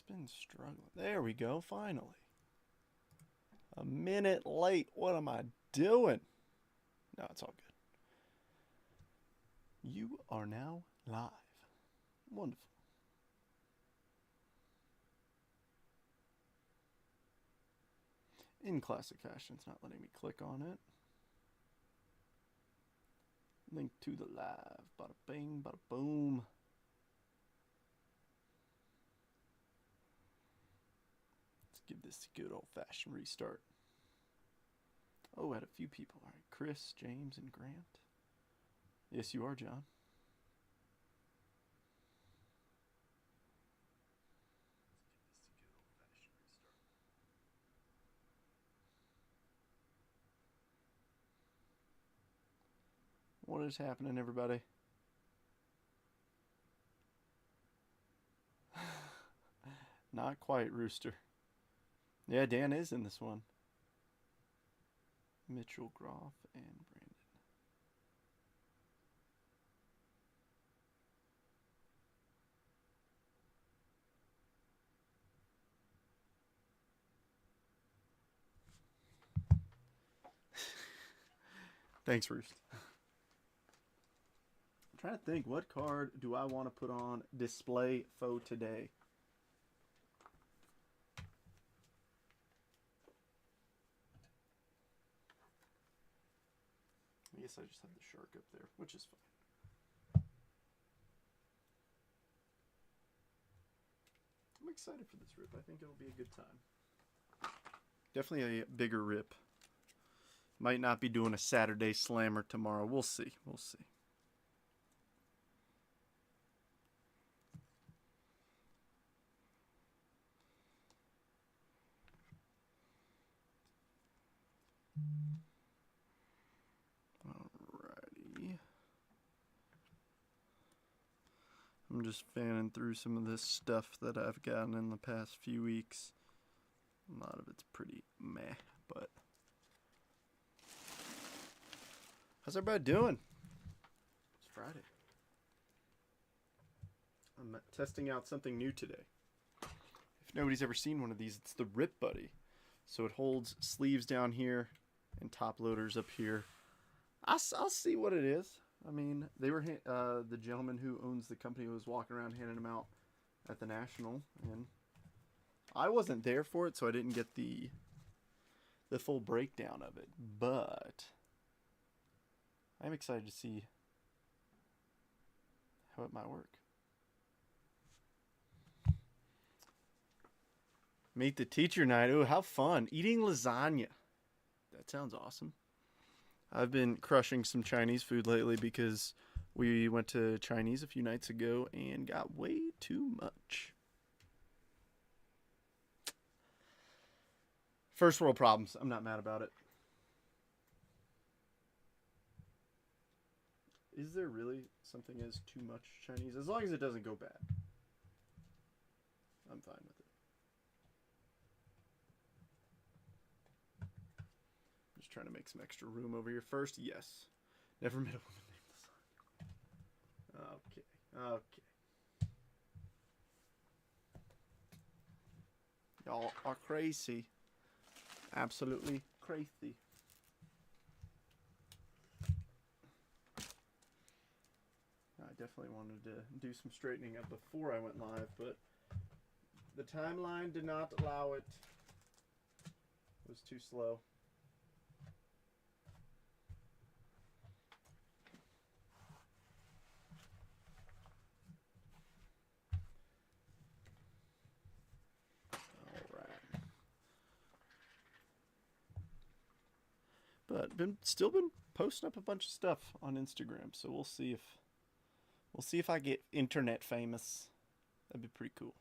It's been struggling. There we go, finally. A minute late. What am I doing? No, it's all good. You are now live. Wonderful. In classic fashion, it's not letting me click on it. Link to the live. Bada bing, bada boom. Let's give this a good old-fashioned restart. Oh, I had a few people. All right, Chris, James, and Grant. Yes, you are, John. What is happening, everybody? Not quite, Rooster. Yeah, Dan is in this one. Mitchell, Groff, and Brandon. Thanks, Roost. I'm trying to think, what card do I want to put on display for today? I guess I just have the shark up there, which is fine. I'm excited for this rip. I think it'll be a good time. Definitely a bigger rip. Might not be doing a Saturday slammer tomorrow. We'll see. We'll see. Alrighty. I'm just fanning through some of this stuff that I've gotten in the past few weeks. A lot of it's pretty meh, but how's everybody doing? It's Friday. I'm testing out something new today. If nobody's ever seen one of these, it's the Rip Buddy. So it holds sleeves down here and top loaders up here. I'll see what it is. I mean, they were the gentleman who owns the company was walking around handing them out at the National, and I wasn't there for it, so I didn't get the full breakdown of it. But I'm excited to see how it might work. Meet the teacher night. Ooh, how fun. Eating lasagna. That sounds awesome. I've been crushing some Chinese food lately because we went to Chinese a few nights ago and got way too much. First world problems. I'm not mad about it. Is there really something as too much Chinese? As long as it doesn't go bad, I'm fine with it. Just trying to make some extra room over here first. Yes. Never met a woman named Lasagna. Okay. Okay. Y'all are crazy. Absolutely crazy. I definitely wanted to do some straightening up before I went live, but the timeline did not allow it. It was too slow. But still been posting up a bunch of stuff on Instagram, so we'll see if I get internet famous. That'd be pretty cool.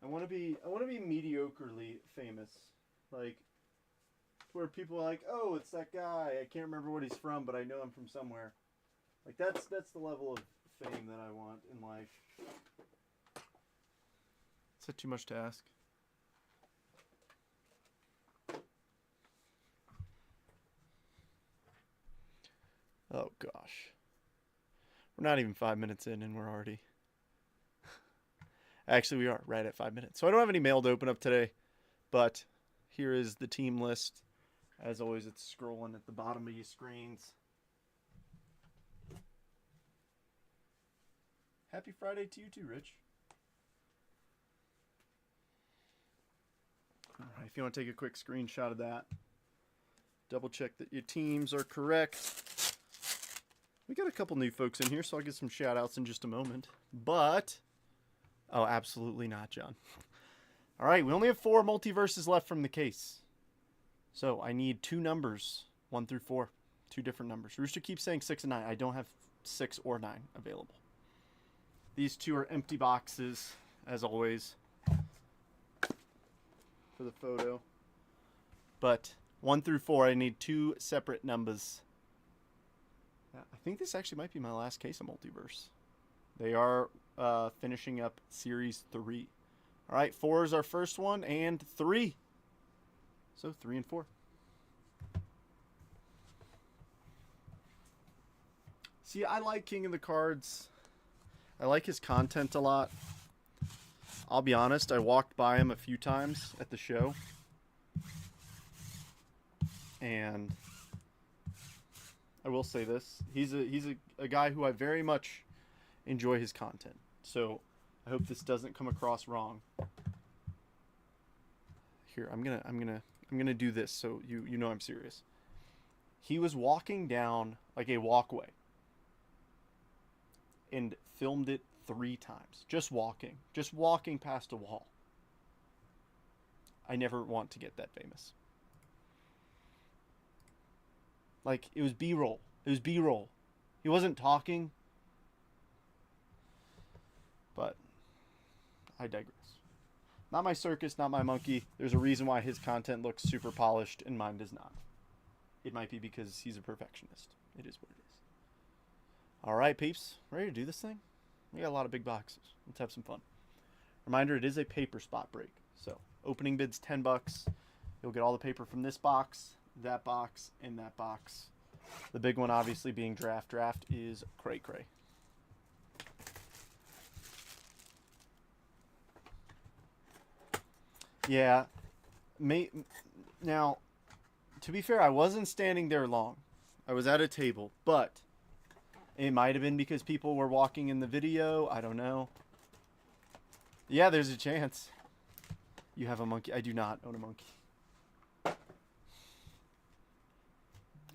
I want to be mediocrely famous, like where people are like, oh, it's that guy. I can't remember what he's from, but I know him from somewhere. Like that's the level of fame that I want in life. Is that too much to ask? Oh gosh. We're not even 5 minutes in and we're already... Actually, we are right at 5 minutes. So I don't have any mail to open up today, but here is the team list. As always, it's scrolling at the bottom of your screens. Happy Friday to you too, Rich. All right, if you want to take a quick screenshot of that, double check that your teams are correct. We got a couple new folks in here, so I'll get some shout outs in just a moment. But, oh, absolutely not, John. All right, we only have 4 multiverses left from the case. So I need 2 numbers, 1 through 4, 2 different numbers. Rooster keeps saying 6 and 9. I don't have 6 or 9 available. These 2 are empty boxes, as always, for the photo. But 1 through 4, I need 2 separate numbers. I think this actually might be my last case of multiverse. They are finishing up series 3. All right, 4 is our first one, and 3. So 3 and 4. See, I like King of the Cards. I like his content a lot. I'll be honest, I walked by him a few times at the show. And I will say this. He's a guy who I very much enjoy his content. So I hope this doesn't come across wrong. Here, I'm gonna do this so you know I'm serious. He was walking down like a walkway and filmed it 3 times. Just walking past a wall. I never want to get that famous. Like, it was B-roll. It was B-roll. He wasn't talking. But I digress. Not my circus, not my monkey. There's a reason why his content looks super polished and mine does not. It might be because he's a perfectionist. It is what it is. All right, peeps. Ready to do this thing? We got a lot of big boxes. Let's have some fun. Reminder, it is a paper spot break. So, opening bid's $10. You'll get all the paper from this box, that box, and that box. The big one, obviously, being draft. Draft is cray-cray. Yeah. Now, to be fair, I wasn't standing there long. I was at a table, but it might have been because people were walking in the video. I don't know. Yeah, there's a chance. You have a monkey. I do not own a monkey.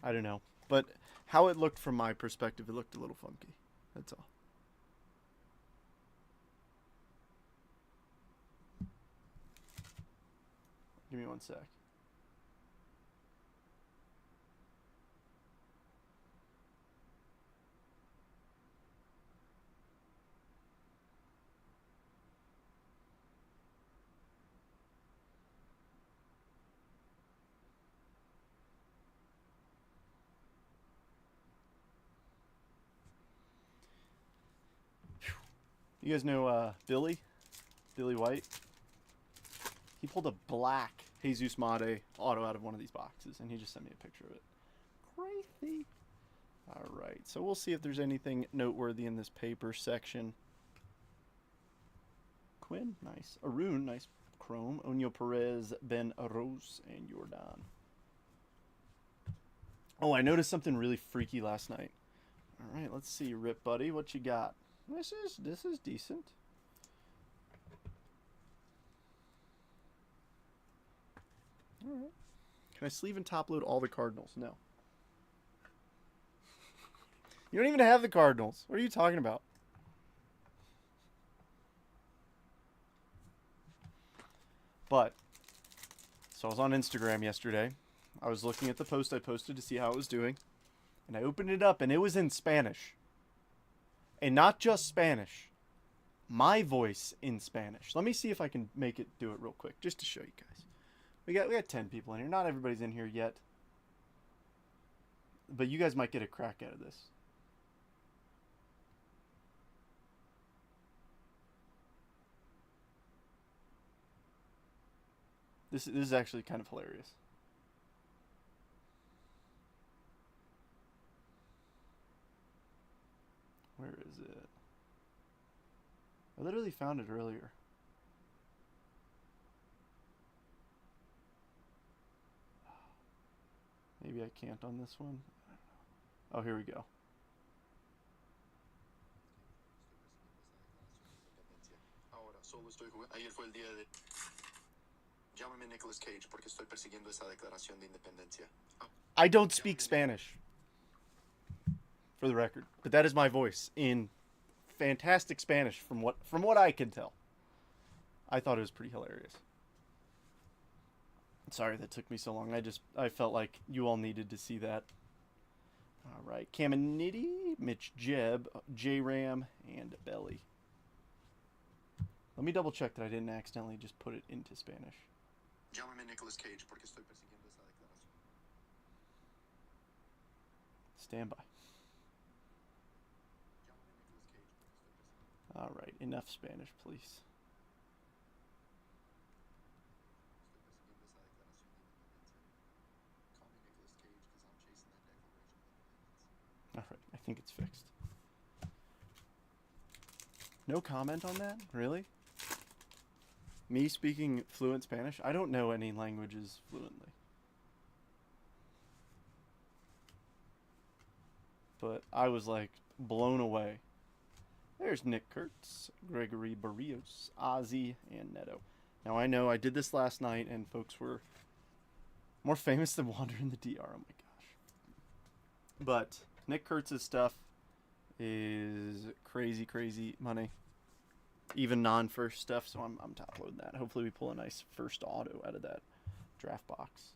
I don't know. But how it looked from my perspective, it looked a little funky. That's all. Give me 1 sec. You guys know Billy White? He pulled a black Jesus Made auto out of one of these boxes, and he just sent me a picture of it. Crazy. All right, so we'll see if there's anything noteworthy in this paper section. Quinn, nice. Arun, nice chrome. Onyo Perez, Ben Rose, and Jordan. Oh, I noticed something really freaky last night. All right, let's see, Rip Buddy, what you got? This is decent. All right. Can I sleeve and top load all the Cardinals? No. You don't even have the Cardinals. What are you talking about? But, so I was on Instagram yesterday. I was looking at the post I posted to see how it was doing. And I opened it up and it was in Spanish. And not just Spanish. My voice in Spanish. Let me see if I can make it do it real quick, just to show you guys. We got 10 people in here. Not everybody's in here yet. But you guys might get a crack out of this. This is actually kind of hilarious. Where is it? I literally found it earlier. Maybe I can't on this one. Oh, here we go. Solo estoy jugando. Ayer fue el día de. Llámame Nicolas Cage porque estoy persiguiendo esa declaración de independencia. I don't speak Spanish, for the record, but that is my voice in fantastic Spanish from what I can tell. I thought it was pretty hilarious. Sorry that took me so long. I felt like you all needed to see that. All right, Caminiti, Mitch Jeb, J Ram, and Belly. Let me double check that I didn't accidentally just put it into Spanish. Llámame Nicolas Cage porque estoy persiguiendo esa declaración. Stand by. All right, enough Spanish, please. All right, I think it's fixed. No comment on that? Really? Me speaking fluent Spanish? I don't know any languages fluently. But I was like blown away. There's Nick Kurtz, Gregory Barrios, Ozzy, and Neto. Now I know I did this last night and folks were more famous than Wander in the DR. Oh my gosh. But Nick Kurtz's stuff is crazy, crazy money. Even non-first stuff, so I'm top loading that. Hopefully we pull a nice first auto out of that draft box.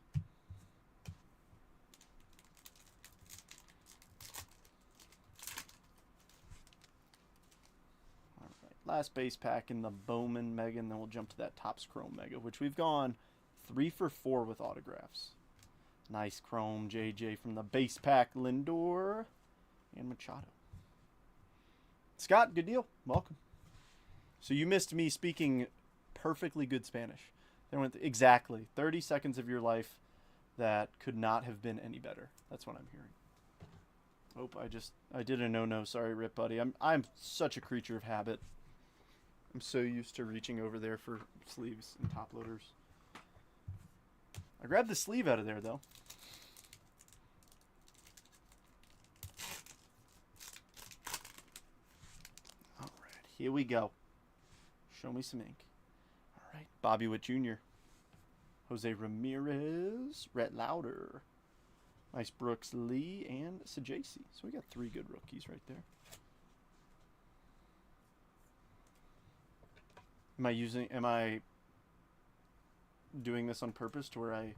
All right, last base pack in the Bowman Mega, and then we'll jump to that Topps Chrome Mega, which we've gone 3 for 4 with autographs. Nice Chrome JJ from the base pack, Lindor and Machado. Scott, good deal. Welcome. So you missed me speaking perfectly good Spanish. There went exactly 30 seconds of your life that could not have been any better. That's what I'm hearing. I did a no-no. Sorry, Rip Buddy. I'm such a creature of habit. I'm so used to reaching over there for sleeves and top loaders. I grabbed the sleeve out of there, though. All right, here we go. Show me some ink. All right, Bobby Witt Jr., Jose Ramirez, Rhett Lauder, nice Brooks Lee, and Sajasi. So we got 3 good rookies right there. Am I doing this on purpose to where I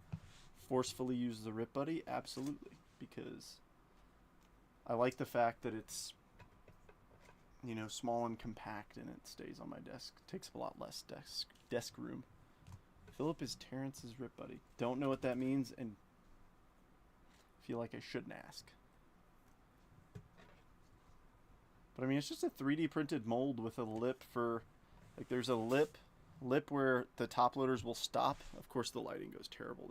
forcefully use the Rip Buddy? Absolutely, because I like the fact that it's, you know, small and compact, and it stays on my desk. Takes up a lot less desk room. Philip is Terrence's Rip Buddy. Don't know what that means, and feel like I shouldn't ask. But I mean, it's just a 3D printed mold with a lip for, like, there's a lip where the top loaders will stop. Of course, the lighting goes terrible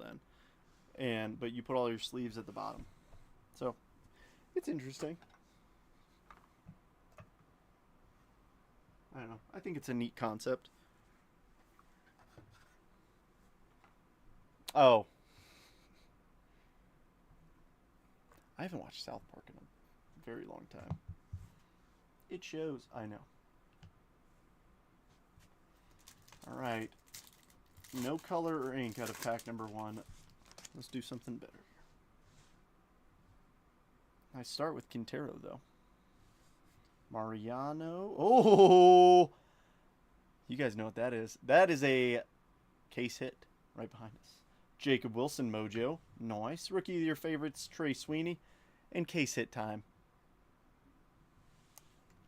then, but you put all your sleeves at the bottom. So it's interesting. I don't know. I think it's a neat concept. Oh. I haven't watched South Park in a very long time. It shows. I know. All right. No color or ink out of pack number 1. Let's do something better here. I start with Quintero, though. Mariano. Oh! You guys know what that is. That is a case hit right behind us. Jacob Wilson Mojo. Nice. Rookie of your favorites, Trey Sweeney. And case hit time.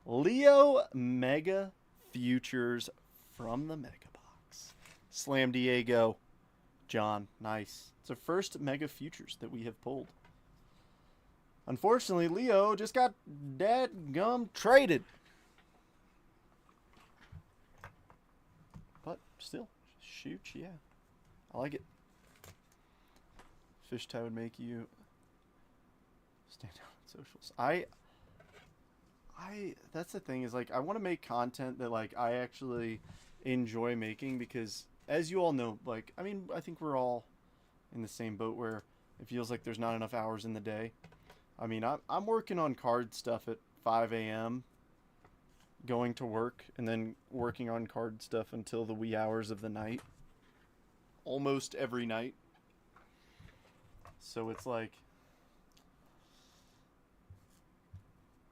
Leo Mega Futures from the Mega Box. Slam Diego. John. Nice. It's the first Mega Futures that we have pulled. Unfortunately, Leo just got dadgum traded. But still, shoot, yeah. I like it. Fish tie would make you stand out on socials. That's the thing is like I want to make content that like I actually enjoy making because as you all know, like I mean, I think we're all in the same boat where it feels like there's not enough hours in the day. I mean, I'm working on card stuff at 5 a.m., going to work, and then working on card stuff until the wee hours of the night. Almost every night. So it's like,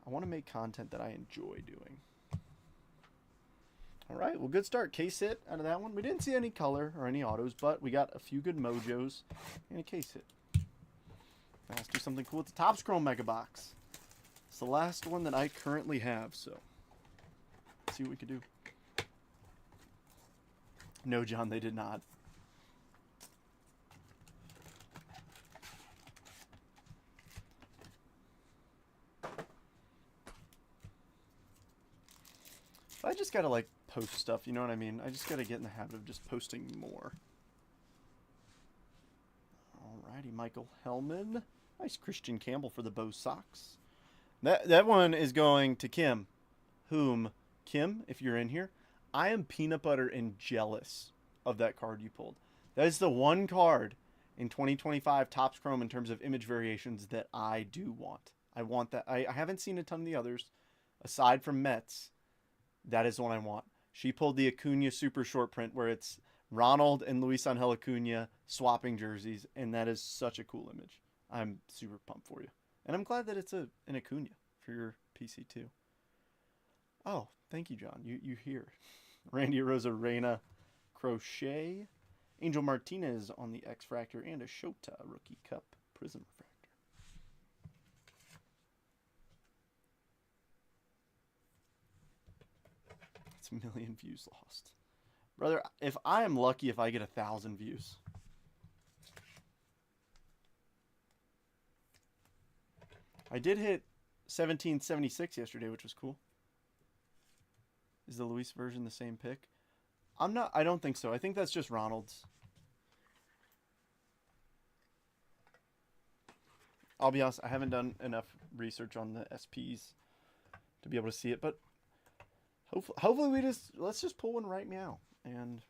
I want to make content that I enjoy doing. All right, well, good start. Case hit out of that one. We didn't see any color or any autos, but we got a few good mojos and a case hit. Now let's do something cool with the Topps Chrome Mega Box. It's the last one that I currently have, so let's see what we can do. No, John, they did not. I just gotta like post stuff, you know what I mean? I just gotta get in the habit of just posting more. Alrighty, Michael Hellman. Nice Christian Campbell for the Bo Sox. That one is going to Kim. Whom, Kim, if you're in here, I am peanut butter and jealous of that card you pulled. That is the one card in 2025 Topps Chrome in terms of image variations that I do want. I want that. I haven't seen a ton of the others, aside from Mets. That is the one I want. She pulled the Acuna super short print where it's Ronald and Luis Angel Acuna swapping jerseys, and that is such a cool image. I'm super pumped for you. And I'm glad that it's an Acuna for your PC too. Oh, thank you, John. You here. Randy Rosarena Crochet. Angel Martinez on the X-Fractor and a Shota Rookie Cup Prism Refractor. It's a million views lost. Brother, if I am lucky if I get 1,000 views. I did hit 1776 yesterday, which was cool. Is the Luis version the same pick? I don't think so. I think that's just Ronald's. I'll be honest, I haven't done enough research on the SPs to be able to see it, but hopefully let's just pull one right now and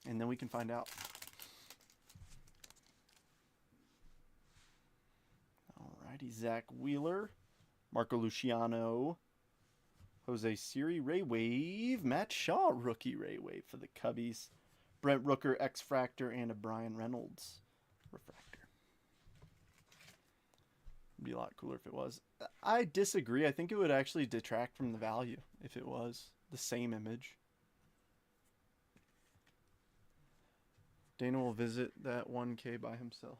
then we can find out. Alrighty, Zach Wheeler, Marco Luciano, Jose Siri, Ray Wave, Matt Shaw, rookie Ray Wave for the Cubbies, Brent Rooker, X-Fractor, and a Brian Reynolds refractor. It'd be a lot cooler if it was. I disagree. I think it would actually detract from the value if it was the same image. Dana will visit that 1K by himself.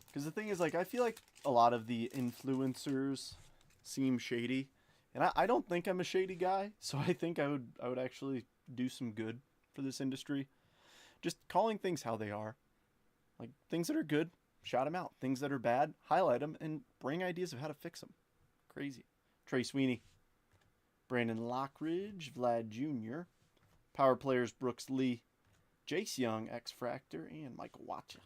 Because the thing is, like, I feel like a lot of the influencers seem shady. And I don't think I'm a shady guy. So I think I would actually do some good for this industry. Just calling things how they are. Like, things that are good, shout them out. Things that are bad, highlight them and bring ideas of how to fix them. Crazy. Trey Sweeney. Brandon Lockridge, Vlad Jr. Power players Brooks Lee, Jace Young, X-Fractor, and Michael Watcha.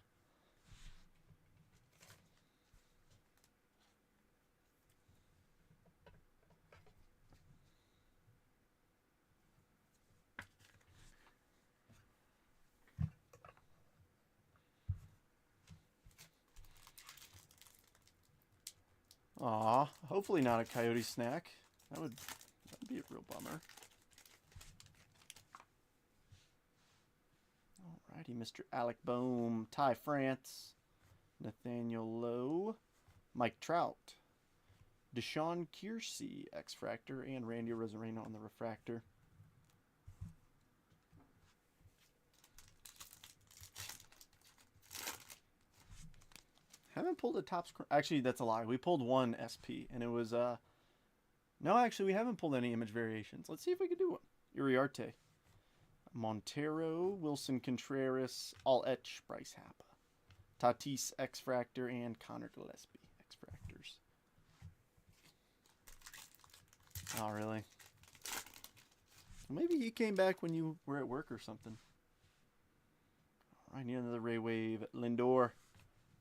Aw, hopefully not a coyote snack. That'd be a real bummer. Alrighty, Mr. Alec Bohm, Ty France, Nathaniel Lowe, Mike Trout, Deshaun Kiersey, X-Fractor, and Randy Rosarena on the refractor. Haven't pulled a Topps. Actually, that's a lie. We pulled one SP, and it was no, actually, we haven't pulled any image variations. Let's see if we can do one. Uriarte, Montero, Wilson Contreras, All Etch, Bryce Happa, Tatis, X-Fractor, and Connor Gillespie, X-Fractors. Oh, really? Maybe he came back when you were at work or something. All right, another Ray Wave. Lindor,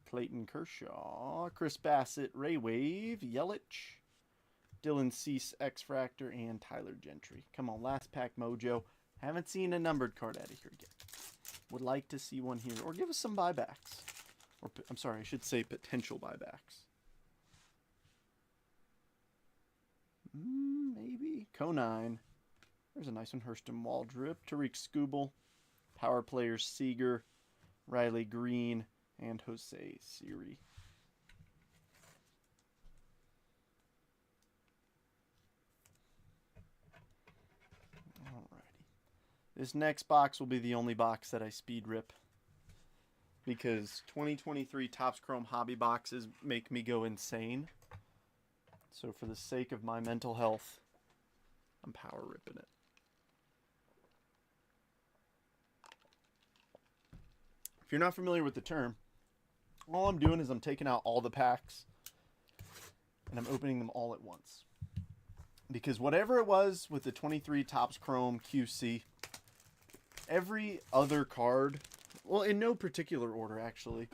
Clayton Kershaw, Chris Bassett, Ray Wave, Yelich, Dylan Cease, X-Fractor, and Tyler Gentry. Come on, last pack mojo. Haven't seen a numbered card out of here yet. Would like to see one here. Or give us some buybacks. Or, I'm sorry, I should say potential buybacks. Maybe. Conine. There's a nice one. Hurston Waldrop. Tariq Skubal. Power players Seager, Riley Green, and Jose Siri. Alrighty. This next box will be the only box that I speed rip, because 2023 Topps Chrome hobby boxes make me go insane. So for the sake of my mental health, I'm power ripping it. If you're not familiar with the term, all I'm doing is I'm taking out all the packs and I'm opening them all at once. Because whatever it was with the 23 Topps Chrome QC, every other card, well, in no particular order actually,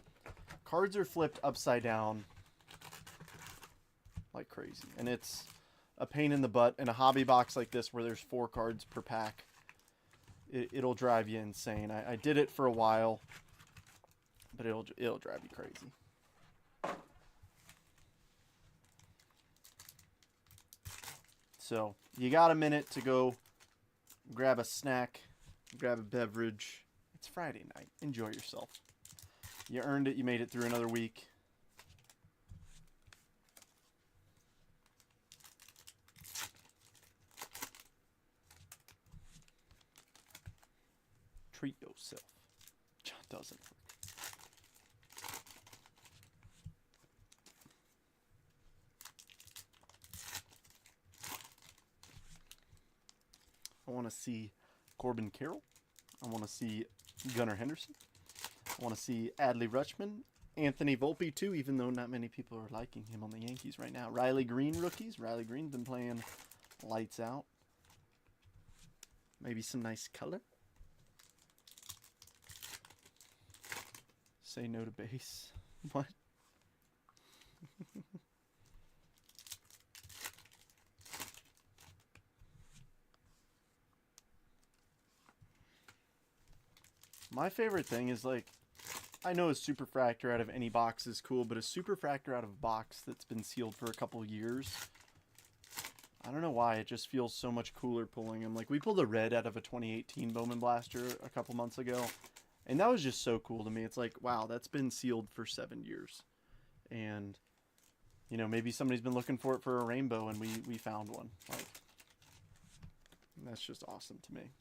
cards are flipped upside down like crazy. And it's a pain in the butt. In a hobby box like this where there's 4 cards per pack, it'll drive you insane. I did it for a while, but it'll drive you crazy. So you got a minute to go grab a snack, grab a beverage. It's Friday night. Enjoy yourself. You earned it. You made it through another week. Treat yourself. Doesn't work. I want to see Corbin Carroll. I want to see Gunnar Henderson. I want to see Adley Rutschman. Anthony Volpe too, even though not many people are liking him on the Yankees right now. Riley Green rookies. Riley Green's been playing lights out. Maybe some nice color. Say no to base. What? My favorite thing is, like, I know a superfractor out of any box is cool, but a superfractor out of a box that's been sealed for a couple years, I don't know why, it just feels so much cooler pulling them. Like, we pulled a red out of a 2018 Bowman Blaster a couple months ago, and that was just so cool to me. It's like, wow, that's been sealed for 7 years. And, you know, maybe somebody's been looking for it for a rainbow, and we found one. Like, that's just awesome to me.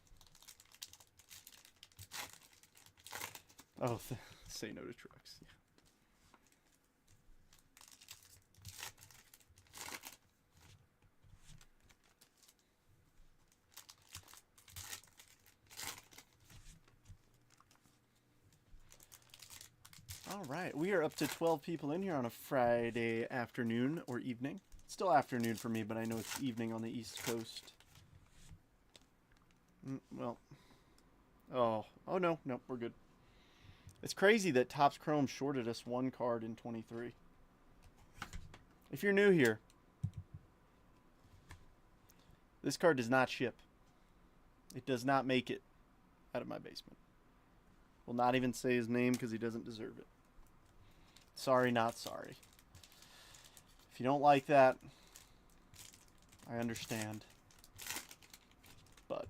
Oh, say no to trucks. Yeah. All right, we are up to 12 people in here on a Friday afternoon or evening. It's still afternoon for me, but I know it's evening on the East Coast. Well, oh no, we're good. It's crazy that Topps Chrome shorted us one card in 23. If you're new here, this card does not ship. It does not make it out of my basement. Will not even say his name because he doesn't deserve it. Sorry, not sorry. If you don't like that, I understand. But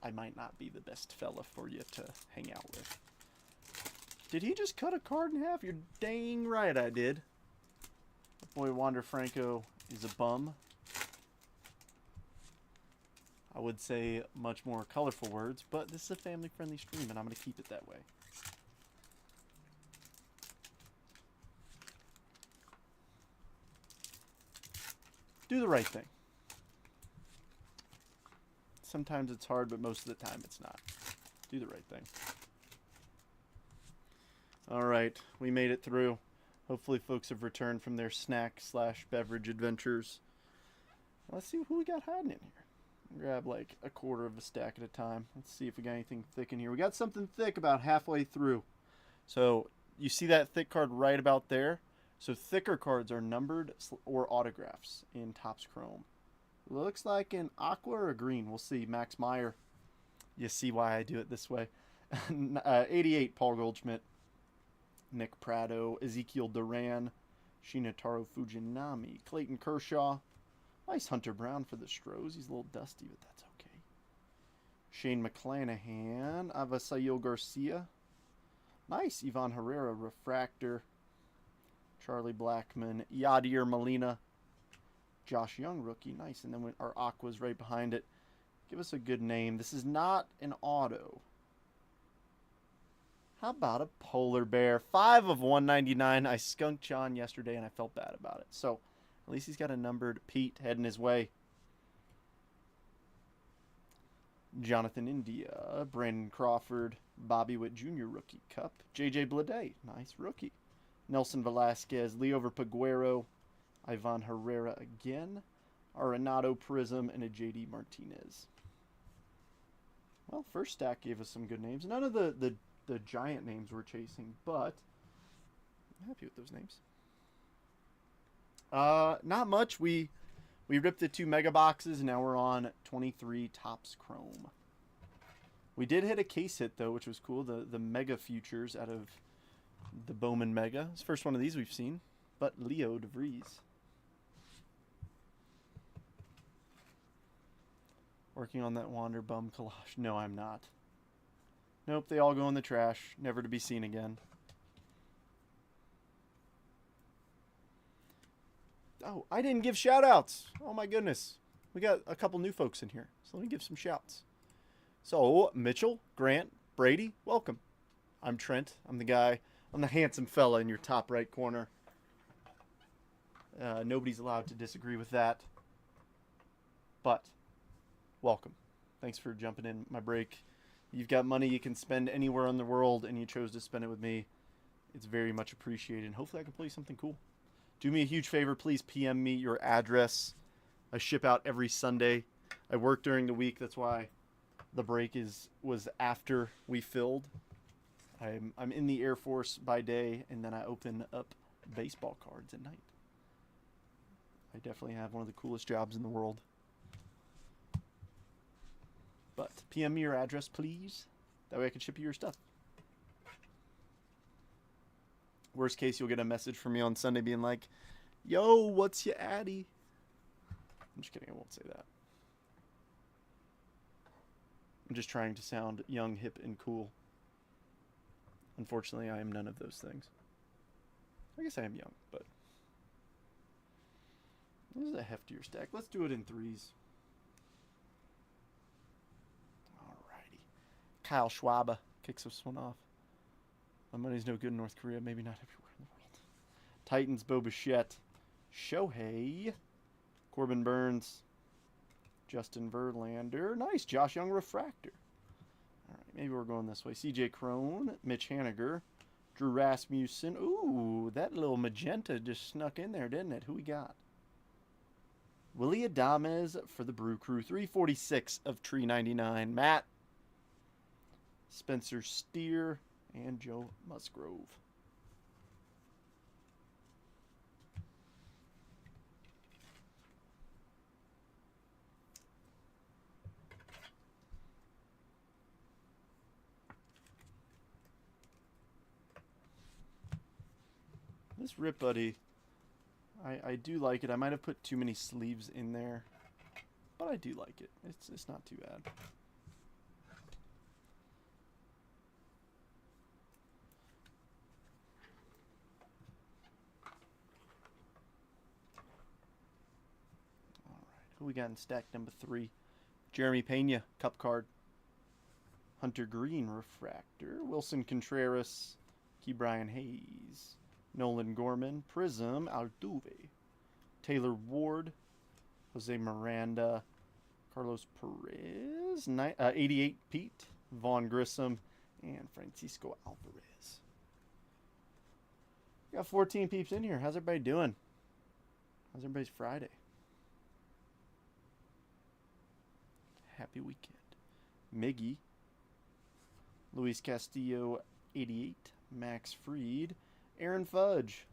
I might not be the best fella for you to hang out with. Did he just cut a card in half? You're dang right I did. Boy, Wander Franco is a bum. I would say much more colorful words, but this is a family-friendly stream, and I'm going to keep it that way. Do the right thing. Sometimes it's hard, but most of the time it's not. Do the right thing. All right, we made it through. Hopefully folks have returned from their snack/beverage adventures. Let's see who we got hiding in here. Grab like a quarter of a stack at a time. Let's see if we got anything thick in here. We got something thick about halfway through. So you see that thick card right about there? So thicker cards are numbered or autographs in Topps Chrome. Looks like an aqua or a green. We'll see. Max Meyer. You see why I do it this way. 88, Paul Goldschmidt. Nick Prado. Ezekiel Duran. Shinataro Fujinami. Clayton Kershaw. Nice Hunter Brown for the Stros. He's a little dusty, but that's okay. Shane McClanahan. Avasayo Garcia. Nice. Ivan Herrera. Refractor. Charlie Blackmon. Yadier Molina. Josh Young, rookie. Nice. And then our Aqua's right behind it. Give us a good name. This is not an auto. How about a polar bear? 5 of 199. I skunked John yesterday, and I felt bad about it. So, at least he's got a numbered Pete heading his way. Jonathan India. Brandon Crawford. Bobby Witt Jr. rookie cup. J.J. Bleday. Nice rookie. Nelson Velasquez. Leo Paguero. Ivan Herrera again. Arenado Prism. And a J.D. Martinez. Well, first stack gave us some good names. None of the giant names we're chasing, but I'm happy with those names. Not much. We ripped the 2 mega boxes, and now we're on 23 Topps Chrome. We did hit a case hit, though, which was cool. The Mega Futures out of the Bowman Mega. It's the first one of these we've seen, but Leo DeVries. Working on that Wander Bum collage. No, I'm not. Nope, they all go in the trash. Never to be seen again. Oh, I didn't give shout-outs. Oh, my goodness. We got a couple new folks in here, so let me give some shouts. So, Mitchell, Grant, Brady, welcome. I'm Trent. I'm the guy. I'm the handsome fella in your top right corner. Nobody's allowed to disagree with that. But, welcome. Thanks for jumping in my break. You've got money you can spend anywhere in the world, and you chose to spend it with me. It's very much appreciated, and hopefully I can play you something cool. Do me a huge favor. Please PM me your address. I ship out every Sunday. I work during the week. That's why the break was after we filled. I'm in the Air Force by day, and then I open up baseball cards at night. I definitely have one of the coolest jobs in the world. But PM me your address, please. That way I can ship you your stuff. Worst case, you'll get a message from me on Sunday being like, yo, what's your addy? I'm just kidding. I won't say that. I'm just trying to sound young, hip, and cool. Unfortunately, I am none of those things. I guess I am young, but this is a heftier stack. Let's do it in 3s. Alrighty. Kyle Schwab kicks this one off. My money's no good in North Korea. Maybe not everywhere in the world. Titans, Bo Bichette. Shohei. Corbin Burns. Justin Verlander. Nice. Josh Young refractor. All right, maybe we're going this way. CJ Crone. Mitch Haniger. Drew Rasmussen. Ooh, that little magenta just snuck in there, didn't it? Who we got? Willie Adames for the Brew Crew. 346 of 399. Matt. Spencer Steer. And Joe Musgrove. This Rip Buddy, I do like it. I might have put too many sleeves in there, but I do like it. It's not too bad. Who we got in stack number 3? Jeremy Pena, cup card. Hunter Green, refractor. Wilson Contreras, Ke'Bryan Hayes. Nolan Gorman, Prism, Altuve. Taylor Ward, Jose Miranda, Carlos Perez, 88 Pete, Vaughn Grissom, and Francisco Alvarez. We got 14 peeps in here. How's everybody doing? How's everybody's Friday? happy weekend. Miggy. Luis Castillo, 88. Max Fried. Aaron Fudge.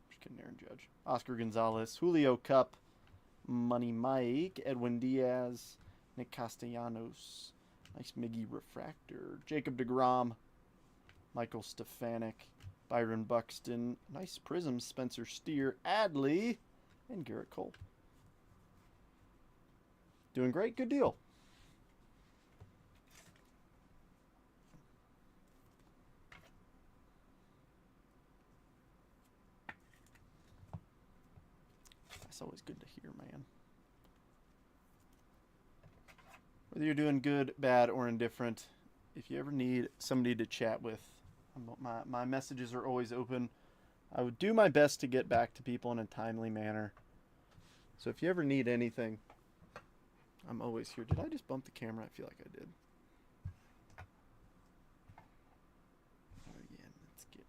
Just kidding, Aaron Judge. Oscar Gonzalez. Julio Cup. Money Mike. Edwin Diaz. Nick Castellanos. Nice Miggy refractor. Jacob deGrom. Michael Stefanik. Byron Buxton. Nice prism. Spencer Steer. Adley. And Garrett Cole. Doing great. Good deal. That's always good to hear, man. Whether you're doing good, bad, or indifferent, if you ever need somebody to chat with, my messages are always open. I would do my best to get back to people in a timely manner. So if you ever need anything, I'm always here. Did I just bump the camera? I feel like I did. Again, let's get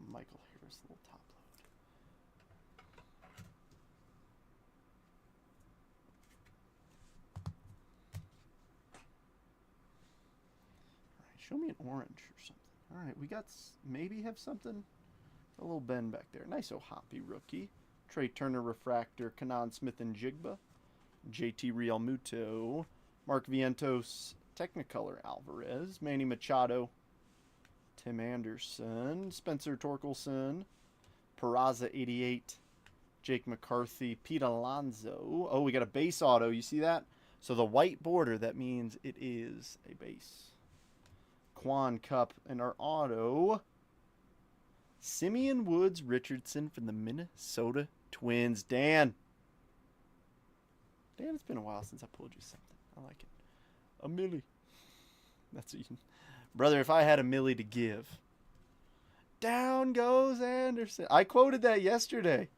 Michael Harris, a little top load. All right, show me an orange or something. All right, we got maybe have something. A little bend back there. Nice Hoppy rookie. Trey Turner refractor. Kanan Smith and Jigba. JT Real Muto. Mark Vientos Technicolor Alvarez. Manny Machado. Tim Anderson. Spencer Torkelson. Peraza 88. Jake McCarthy. Pete Alonso. Oh, we got a base auto. You see that? So the white border, that means it is a base. Quan Cup and our auto. Simeon Woods Richardson from the Minnesota Twins. Dan, it's been a while since I pulled you something. I like it. A milli. That's a, brother, if I had a milli to give. Down goes Anderson. I quoted that yesterday.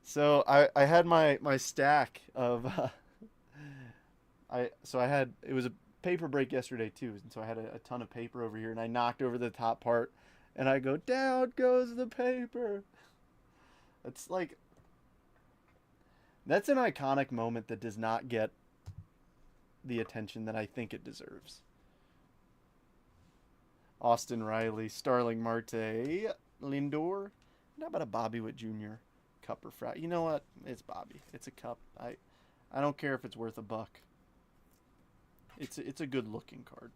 So I had my stack of it was a paper break yesterday too, and so I had a ton of paper over here, and I knocked over the top part, and I go, down goes the paper. It's like, that's an iconic moment that does not get the attention that I think it deserves. Austin Riley, Starling Marte, Lindor. How about a Bobby Witt Jr. cup or frat? You know what? It's Bobby. It's a cup. I don't care if it's worth $1. It's a good looking card.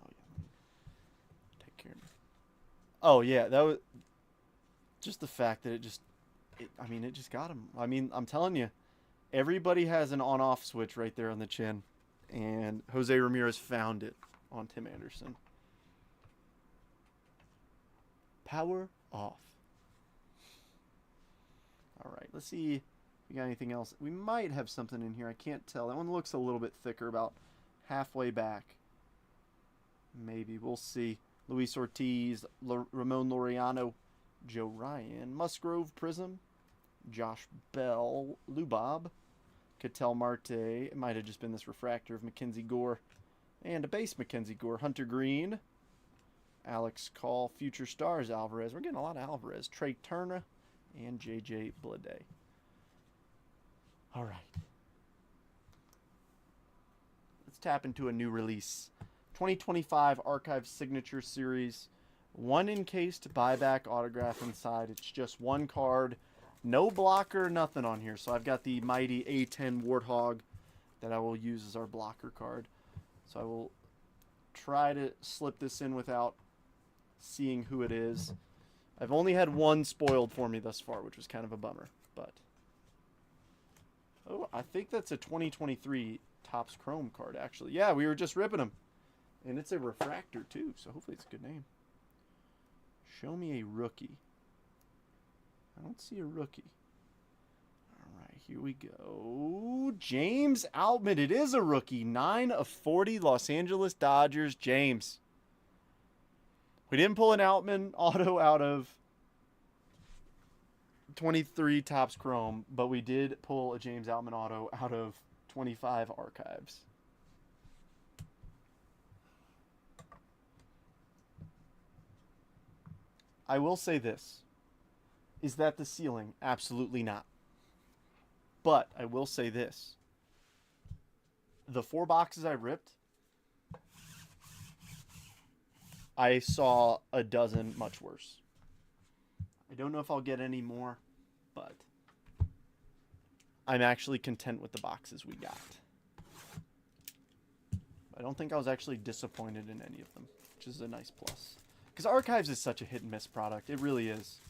Oh yeah. Take care of me. Oh yeah, that was just the fact that it just got him. I mean, I'm telling you, everybody has an on-off switch right there on the chin, and Jose Ramirez found it on Tim Anderson. Power off. All right, let's see if we got anything else. We might have something in here. I can't tell. That one looks a little bit thicker, about halfway back. Maybe. We'll see. Luis Ortiz, Ramon Laureano, Joe Ryan, Musgrove Prism, Josh Bell, Lubob, Ketel Marte. It might have just been this refractor of Mackenzie Gore. And a base Mackenzie Gore. Hunter Green, Alex Call, Future Stars Alvarez. We're getting a lot of Alvarez. Trey Turner and JJ Bleday. All right. Let's tap into a new release. 2025 Archive Signature Series. 1 encased buyback autograph inside. It's just one card. No blocker, nothing on here. So I've got the mighty A10 Warthog that I will use as our blocker card. So I will try to slip this in without seeing who it is. I've only had one spoiled for me thus far, which was kind of a bummer. But oh, I think that's a 2023 Topps Chrome card, actually. Yeah, we were just ripping them. And it's a refractor, too, so hopefully it's a good name. Show me a rookie. I don't see a rookie. All right, here we go. James Outman. It is a rookie. 9/40 Los Angeles Dodgers. James. We didn't pull an Outman auto out of 23 Topps Chrome, but we did pull a James Outman auto out of 25 Archives. I will say this. Is that the ceiling? Absolutely not. But I will say this. The 4 boxes I ripped, I saw a dozen much worse. I don't know if I'll get any more, but I'm actually content with the boxes we got. I don't think I was actually disappointed in any of them, which is a nice plus. Because Archives is such a hit and miss product. It really is.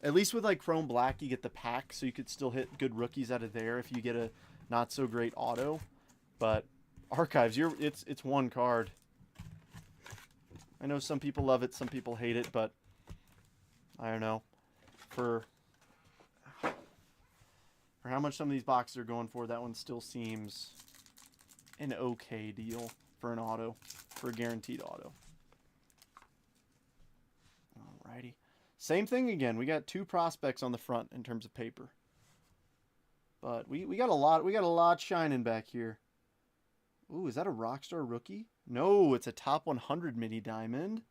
At least with like Chrome Black, you get the pack, so you could still hit good rookies out of there if you get a not so great auto. But Archives, it's one card. I know some people love it, some people hate it, but I don't know. For how much some of these boxes are going for, that one still seems an okay deal for an auto, for a guaranteed auto. Alrighty. Same thing again. We got 2 prospects on the front in terms of paper. But we got a lot shining back here. Ooh, is that a Rockstar rookie? No, it's a top 100 mini diamond.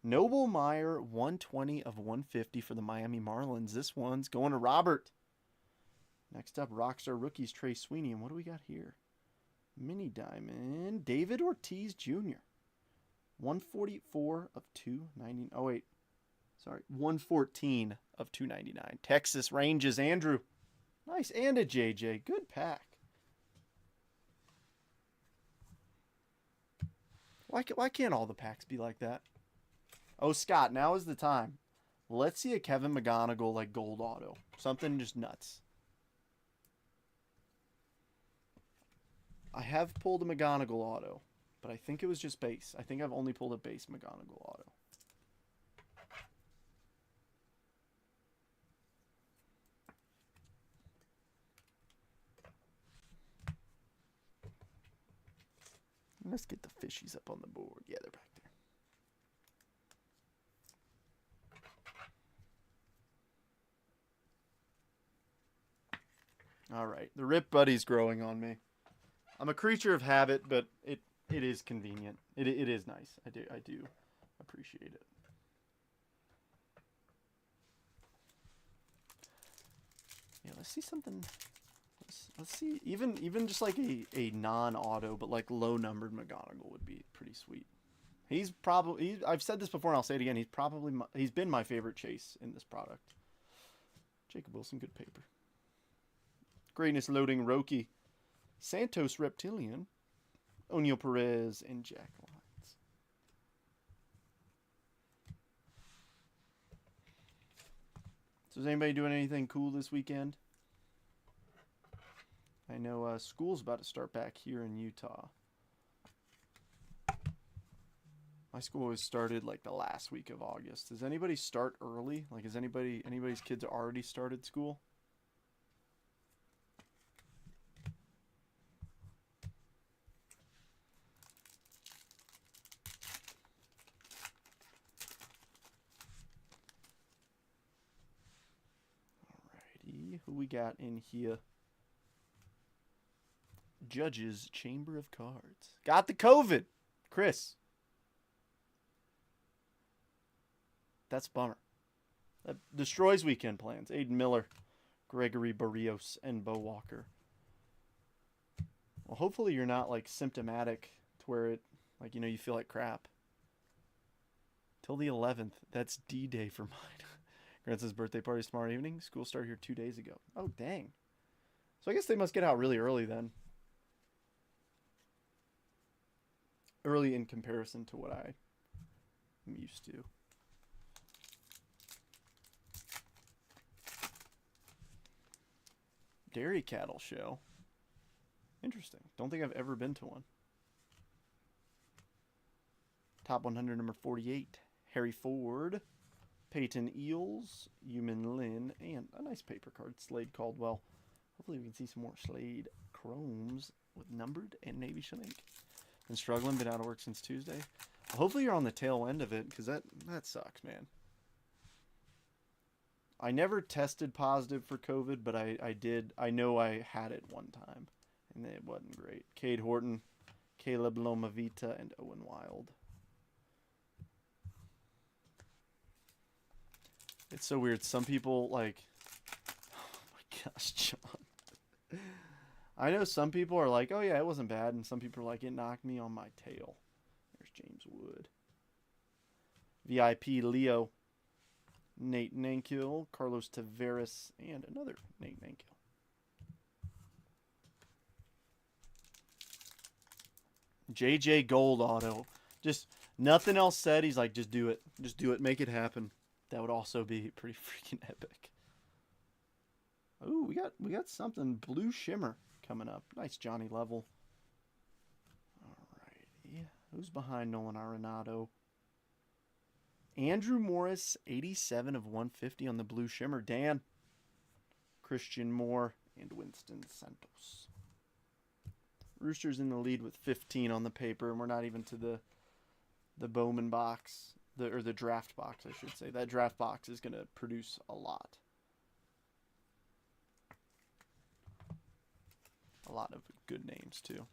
Noble Meyer, 120 of 150 for the Miami Marlins. This one's going to Robert. Next up, Rockstar rookies, Trey Sweeney. And what do we got here? Mini diamond, David Ortiz Jr. 144 of 299. Oh, wait. Sorry, 114 of 299. Texas Rangers, Andrew. Nice, and a JJ. Good pack. Why can't all the packs be like that? Oh, Scott, now is the time. Let's see a Kevin McGonigal like gold auto. Something just nuts. I have pulled a McGonigal auto, but I think it was just base. I think I've only pulled a base McGonigal auto. Let's get the fishies up on the board. Yeah, they're back there. All right, the Rip Buddy's growing on me. I'm a creature of habit, but it is convenient. It is nice. I do appreciate it. Yeah, let's see something. Let's see, even just like a non-auto, but like low-numbered McGonigal would be pretty sweet. He's probably, I've said this before and I'll say it again, he's been my favorite chase in this product. Jacob Wilson, good paper. Greatness loading Roki. Santos Reptilian. O'Neal Perez and Jack Lyons. So is anybody doing anything cool this weekend? I know school's about to start back here in Utah. My school always started like the last week of August. Does anybody start early? Like, has anybody's kids already started school? Alrighty, who we got in here? Judges Chamber of Cards. Got the COVID. Chris. That's a bummer. That destroys weekend plans. Aiden Miller, Gregory Barrios, and Bo Walker. Well, hopefully you're not like symptomatic to where it, like, you know, you feel like crap. Till the 11th. That's D-Day for mine. Grant's birthday party tomorrow evening. School started here 2 days ago. Oh, dang. So I guess they must get out really early then. Early in comparison to what I am used to. Dairy Cattle Show. Interesting. Don't think I've ever been to one. Top 100, number 48. Harry Ford. Peyton Eels. Yumin Lin. And a nice paper card. Slade Caldwell. Hopefully we can see some more Slade Chromes with numbered and Navy Shell ink. Been struggling, been out of work since Tuesday. Hopefully you're on the tail end of it, because that sucks, man. I never tested positive for COVID, but I did. I know I had it one time, and it wasn't great. Cade Horton, Caleb Lomavita, and Owen Wild. It's so weird. Some people, like... Oh my gosh, John. I know some people are like, oh yeah, it wasn't bad. And some people are like, it knocked me on my tail. There's James Wood. VIP Leo. Nate Nankill. Carlos Tavares. And another Nate Nankill. JJ Gold auto. Just nothing else said. He's like, just do it. Just do it. Make it happen. That would also be pretty freaking epic. Ooh, we got something. Blue Shimmer coming up. Nice Johnny Level. Alrighty. Who's behind Nolan Arenado? Andrew Morris, 87 of 150 on the Blue Shimmer. Dan. Christian Moore and Winston Santos. Roosters in the lead with 15 on the paper, and we're not even to the Bowman box, or the draft box, I should say. That draft box is going to produce a lot. A lot of good names, too.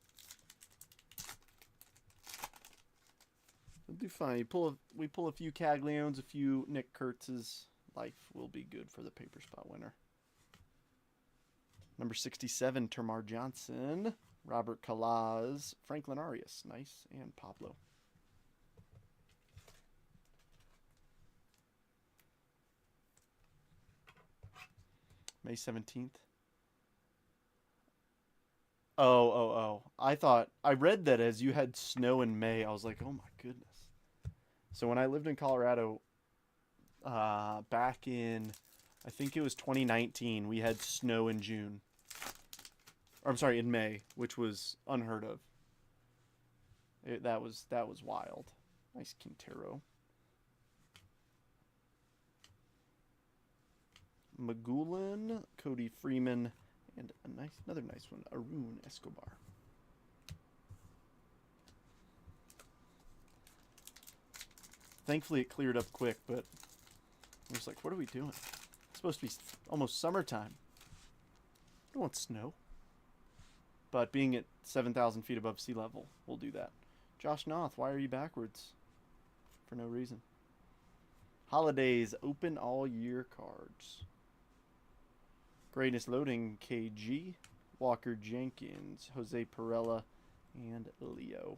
We'll do fine. We pull a few Caglions, a few Nick Kurtz's. Life will be good for the paper spot winner. Number 67, Termar Johnson. Robert Kalaz. Franklin Arias. Nice. And Pablo. May 17th. Oh. I read that as you had snow in May. I was like, oh my goodness. So when I lived in Colorado, back in, I think it was 2019, we had snow in June. Or I'm sorry, in May, which was unheard of. That was wild. Nice Quintero. Magulin, Cody Freeman, and another nice one, Arun Escobar. Thankfully, it cleared up quick, but I was like, what are we doing? It's supposed to be almost summertime. I don't want snow. But being at 7,000 feet above sea level, we'll do that. Josh Noth, why are you backwards? For no reason. Holidays, open all year cards. Greatness Loading, KG. Walker Jenkins, Jose Perella, and Leo.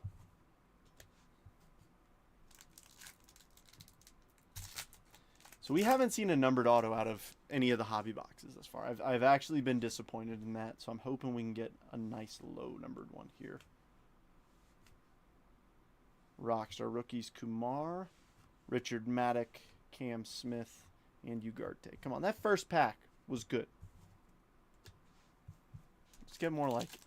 So we haven't seen a numbered auto out of any of the hobby boxes thus far. I've actually been disappointed in that, so I'm hoping we can get a nice low numbered one here. Rockstar rookies Kumar, Richard Maddock, Cam Smith, and Ugarte. Come on, that first pack was good. Let's get more like it.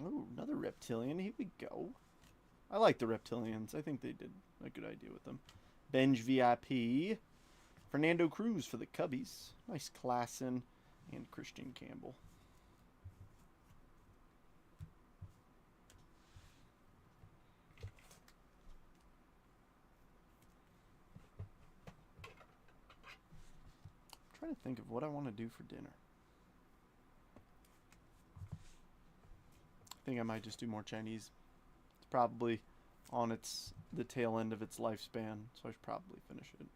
Oh, another reptilian. Here we go. I like the reptilians. I think they did a good idea with them. Benj VIP. Fernando Cruz for the Cubbies. Nice Klassen and Christian Campbell. I'm trying to think of what I want to do for dinner. I think I might just do more Chinese. It's probably on the tail end of its lifespan, so I should probably finish it.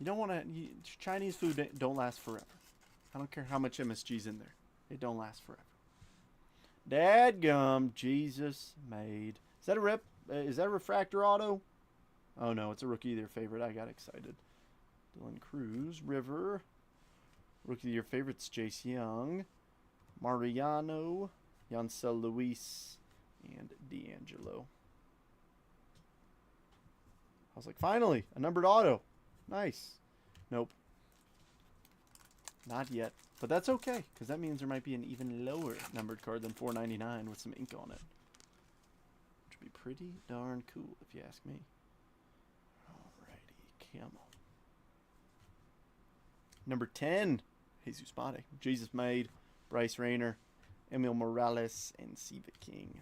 You don't want to... Chinese food don't last forever. I don't care how much MSG's in there. It don't last forever. Dadgum, Jesus made. Is that a rep? Is that a refractor auto? Oh no, it's a rookie of their favorite. I got excited. Dylan Cruz, River. Rookie of your favorites, Jace Young. Mariano, Yancel Luis, and D'Angelo. I was like, finally, a numbered auto. Nice. Nope. Not yet. But that's okay, because that means there might be an even lower numbered card than $4.99 with some ink on it. Which would be pretty darn cool, if you ask me. Alrighty, camo. Number 10, Jesus Mate. Jesus Made, Bryce Rayner, Emil Morales, and Siva King.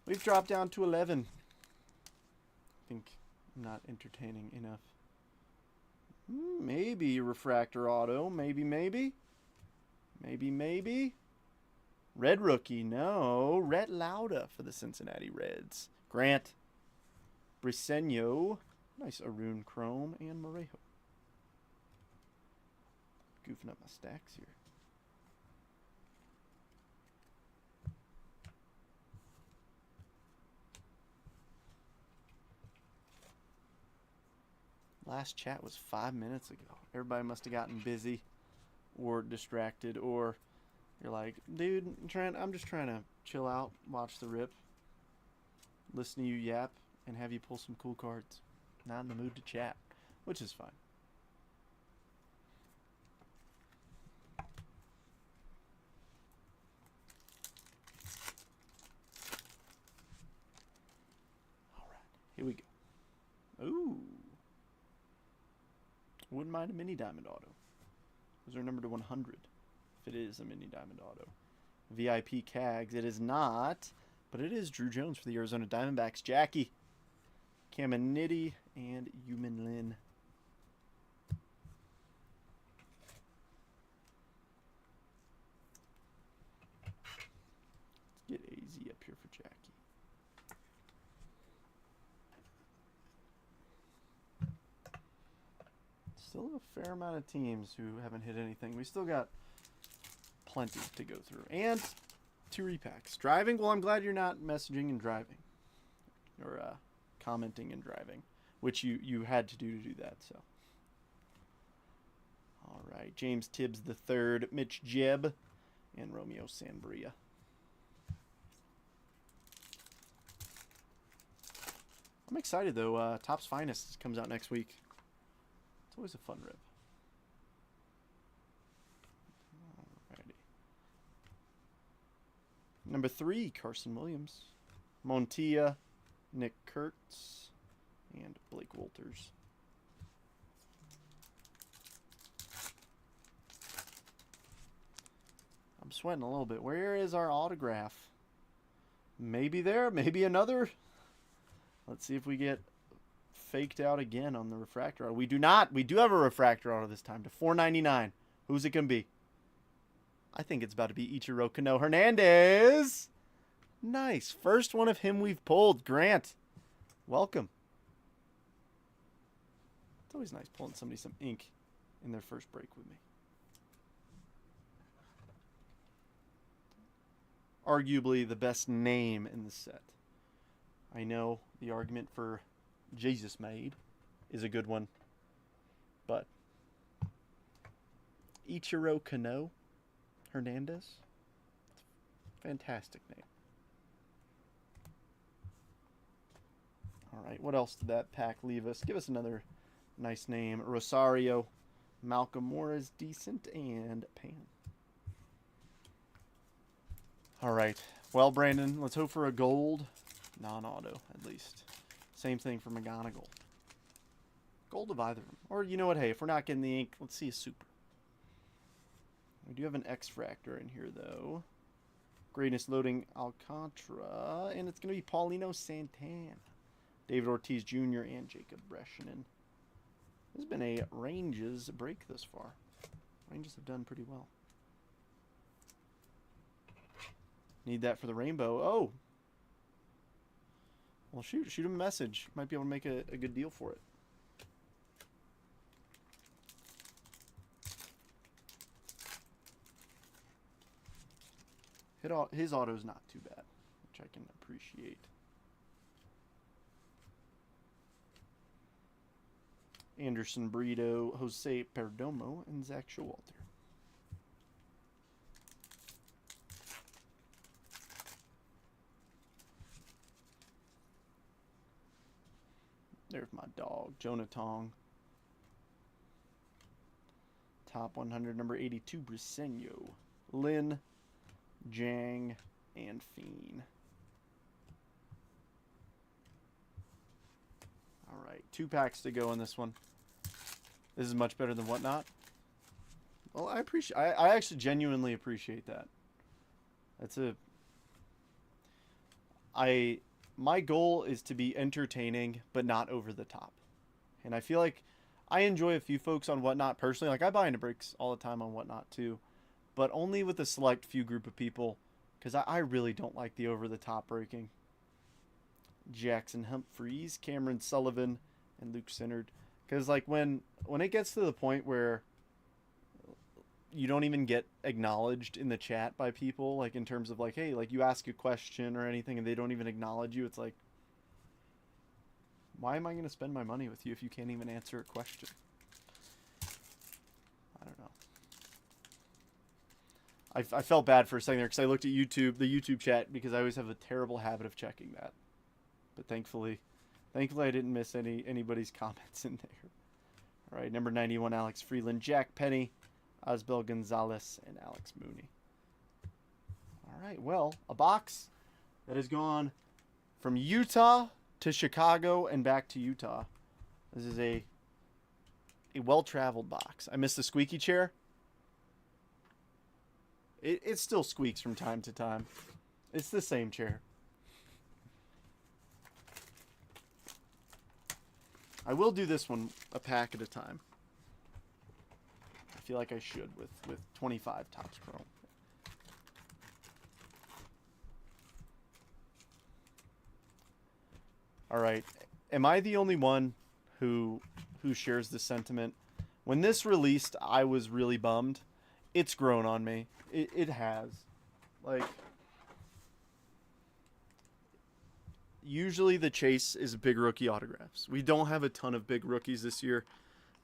We've dropped down to 11. I think I'm not entertaining enough. Maybe refractor auto. Maybe. Red rookie. No. Rhett Lauda for the Cincinnati Reds. Grant. Briseño. Nice Arun Chrome. And Morejo. Goofing up my stacks here. Last chat was 5 minutes ago. Everybody must have gotten busy or distracted, or you're like, dude, Trent, I'm just trying to chill out, watch the rip, listen to you yap, and have you pull some cool cards. Not in the mood to chat, which is fine. All right, here we go. Ooh. Wouldn't mind a mini diamond auto. Is there a number to 100? If it is a mini diamond auto. VIP Cags. It is not, but it is Drew Jones for the Arizona Diamondbacks. Jackie, Caminiti, and Yumin Lin. Let's get AZ up here for Jackie. Still a fair amount of teams who haven't hit anything. We still got plenty to go through. And 2 repacks. Driving? Well, I'm glad you're not messaging and driving. Or commenting and driving. Which you had to do that, so. All right. James Tibbs III, Mitch Jebb, and Romeo Sanabria. I'm excited, though. Topps Finest comes out next week. It's always a fun rip. Alrighty. Number 3, Carson Williams. Montilla, Nick Kurtz, and Blake Wolters. I'm sweating a little bit. Where is our autograph? Maybe there, maybe another. Let's see if we get faked out again on the refractor auto. We do not. We do have a refractor auto this time to $4.99. Who's it going to be? I think it's about to be Ichiro Kano Hernandez. Nice. First one of him we've pulled. Grant, welcome. It's always nice pulling somebody some ink in their first break with me. Arguably the best name in the set. I know the argument for Jesus Made is a good one, but Ichiro Kano Hernandez, fantastic name. All right, what else did that pack leave us? Give us another nice name. Rosario, Malcolm Morris, decent, and Pan. All right, well, Brandon, let's hope for a gold non-auto at least. Same thing for McGonigal. Gold of either of them. Or, you know what, hey, if we're not getting the ink, let's see a super. We do have an X-Fractor in here, though. Greatness loading Alcantara. And it's going to be Paulino Santana. David Ortiz Jr. and Jacob Brescianen. This has been a Ranges break thus far. Ranges have done pretty well. Need that for the rainbow. Oh! Well, shoot him a message. Might be able to make a good deal for it. His auto's not too bad, which I can appreciate. Anderson Brito, Jose Perdomo, and Zach Showalter. There's my dog, Jonah Tong. Top 100, number 82, Briseño. Lin, Jang, and Fiend. All right, 2 packs to go in this one. This is much better than Whatnot. Well, I actually genuinely appreciate that. That's my goal is to be entertaining, but not over the top. And I feel like I enjoy a few folks on Whatnot personally. Like, I buy into breaks all the time on Whatnot too, but only with a select few group of people, because I really don't like the over-the-top breaking. Jackson Humphreys, Cameron Sullivan, and Luke Sinnard. Because, like, when it gets to the point where you don't even get acknowledged in the chat by people, like, in terms of, like, hey, like, you ask a question or anything and they don't even acknowledge you, it's like, why am I going to spend my money with you if you can't even answer a question? I don't know. I felt bad for a second there because I looked at the YouTube chat, because I always have a terrible habit of checking that. But thankfully I didn't miss anybody's comments in there. All right, number 91, Alex Freeland, Jack Penny, Osbel Gonzalez, and Alex Mooney. All right, well, a box that has gone from Utah to Chicago and back to Utah. This is a well-traveled box. I missed the squeaky chair. It still squeaks from time to time. It's the same chair. I will do this one a pack at a time. I feel like I should with 25 Topps Pro. All right. Am I the only one who shares this sentiment? When this released, I was really bummed. It's grown on me. It has. Like, usually the chase is big rookie autographs. We don't have a ton of big rookies this year.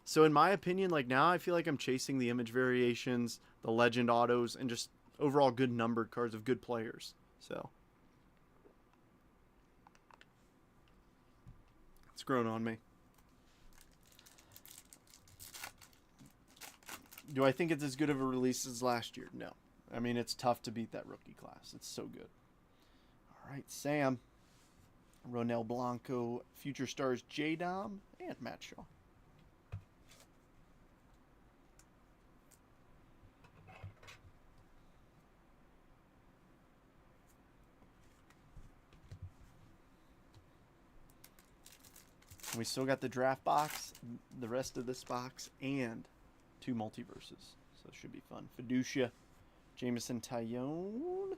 So in my opinion, like, now I feel like I'm chasing the image variations, the legend autos, and just overall good numbered cards of good players. So it's grown on me. Do I think it's as good of a release as last year? No. I mean, it's tough to beat that rookie class. It's so good. All right, Sam. Ronel Blanco, Future Stars J-Dom, and Matt Shaw. We still got the draft box, the rest of this box, and 2 multiverses. So it should be fun. Fiducia, Jameson Tyone,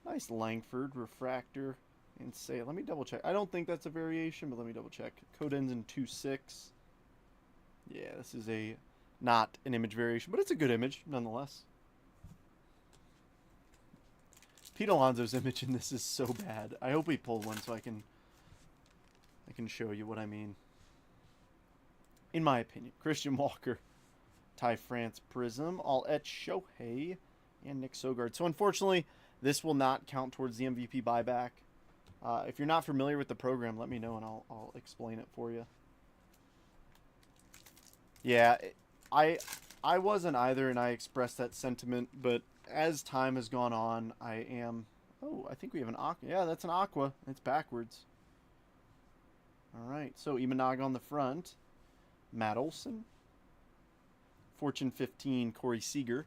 nice Langford, Refractor, and say, let me double check. I don't think that's a variation, but let me double check. Code ends in 2-6. Yeah, this is not an image variation, but it's a good image nonetheless. Pete Alonso's image in this is so bad. I hope we pull one so I can show you what I mean. In my opinion, Christian Walker, Ty France Prism, all etch Shohei, and Nick Sogard. So unfortunately, this will not count towards the MVP buyback. If you're not familiar with the program, let me know and I'll explain it for you. Yeah, I wasn't either, and I expressed that sentiment, but as time has gone on, I am... Oh, I think we have an Aqua. Yeah, that's an Aqua. It's backwards. All right, so Imanaga on the front. Matt Olson. Fortune 15, Corey Seager.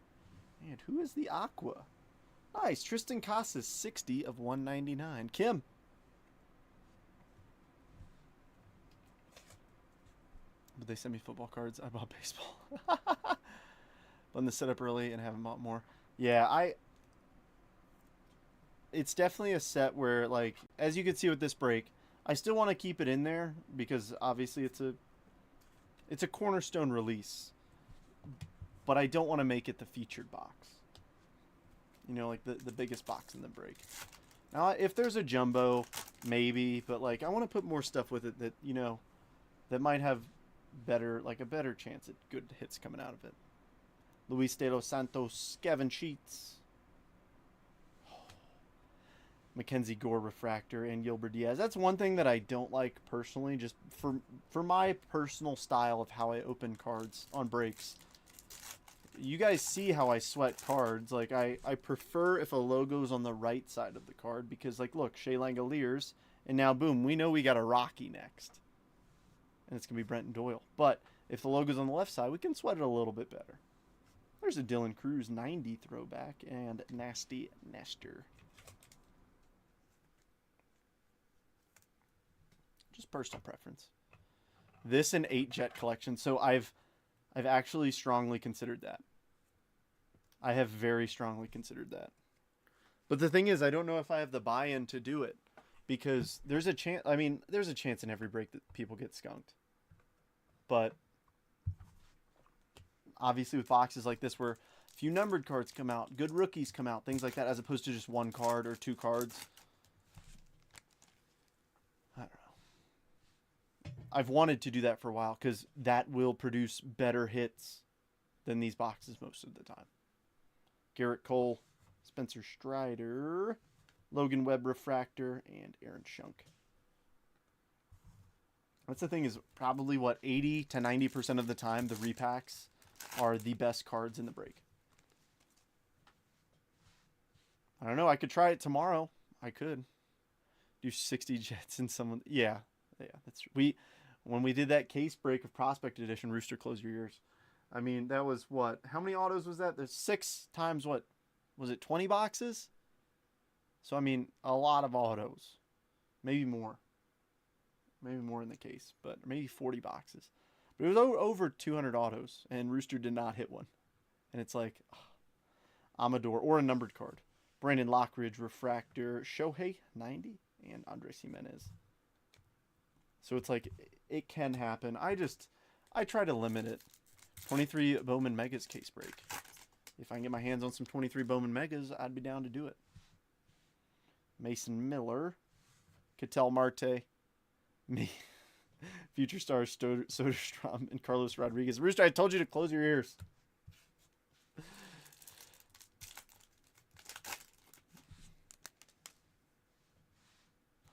And who is the Aqua? Nice, Tristan Casas, 60 of 199. Kim. But they sent me football cards. I bought baseball. Letting the setup early and haven't bought more. Yeah, it's definitely a set where, like, as you can see with this break, I still want to keep it in there because obviously it's a cornerstone release. But I don't want to make it the featured box. You know, like the biggest box in the break. Now, if there's a jumbo, maybe, but like I want to put more stuff with it that, you know, that might have a better chance at good hits coming out of it. Luis De Los Santos, Kevin Sheets, Mackenzie Gore Refractor, and Gilbert Diaz. That's one thing that I don't like personally, just for my personal style of how I open cards on breaks. You guys see how I sweat cards. Like, I prefer if a logo's on the right side of the card because, like, look, Shea Langoliers, and now, boom, we know we got a Rocky next. And it's going to be Brenton Doyle. But if the logo's on the left side, we can sweat it a little bit better. There's a Dylan Cruz 90 throwback and Nasty Nestor. Just personal preference. This and 8 jet collection. So I've actually strongly considered that. I have very strongly considered that. But the thing is, I don't know if I have the buy-in to do it. Because there's a chance, I mean, there's a chance in every break that people get skunked. But obviously with boxes like this where a few numbered cards come out, good rookies come out, things like that, as opposed to just 1 card or 2 cards. I don't know. I've wanted to do that for a while because that will produce better hits than these boxes most of the time. Garrett Cole, Spencer Strider, Logan Webb Refractor, and Aaron Shunk. That's the thing is probably what 80 to 90% of the time the repacks are the best cards in the break. I don't know. I could try it tomorrow. I could do 60 Jets and someone. Yeah. That's when we did that case break of Prospect Edition. Rooster, close your ears. I mean, that was what? How many autos was that? There's 6 times what? Was it 20 boxes? So, I mean, a lot of autos. Maybe more. Maybe more in the case, but maybe 40 boxes. But it was over 200 autos, and Rooster did not hit one. And it's like, Amador, or a numbered card. Brandon Lockridge, Refractor, Shohei, 90, and Andres Jimenez. So it's like, it can happen. I try to limit it. 23 Bowman Megas case break. If I can get my hands on some 23 Bowman Megas, I'd be down to do it. Mason Miller, Ketel Marte, me, Future Stars Soderstrom, and Carlos Rodriguez. Rooster, I told you to close your ears.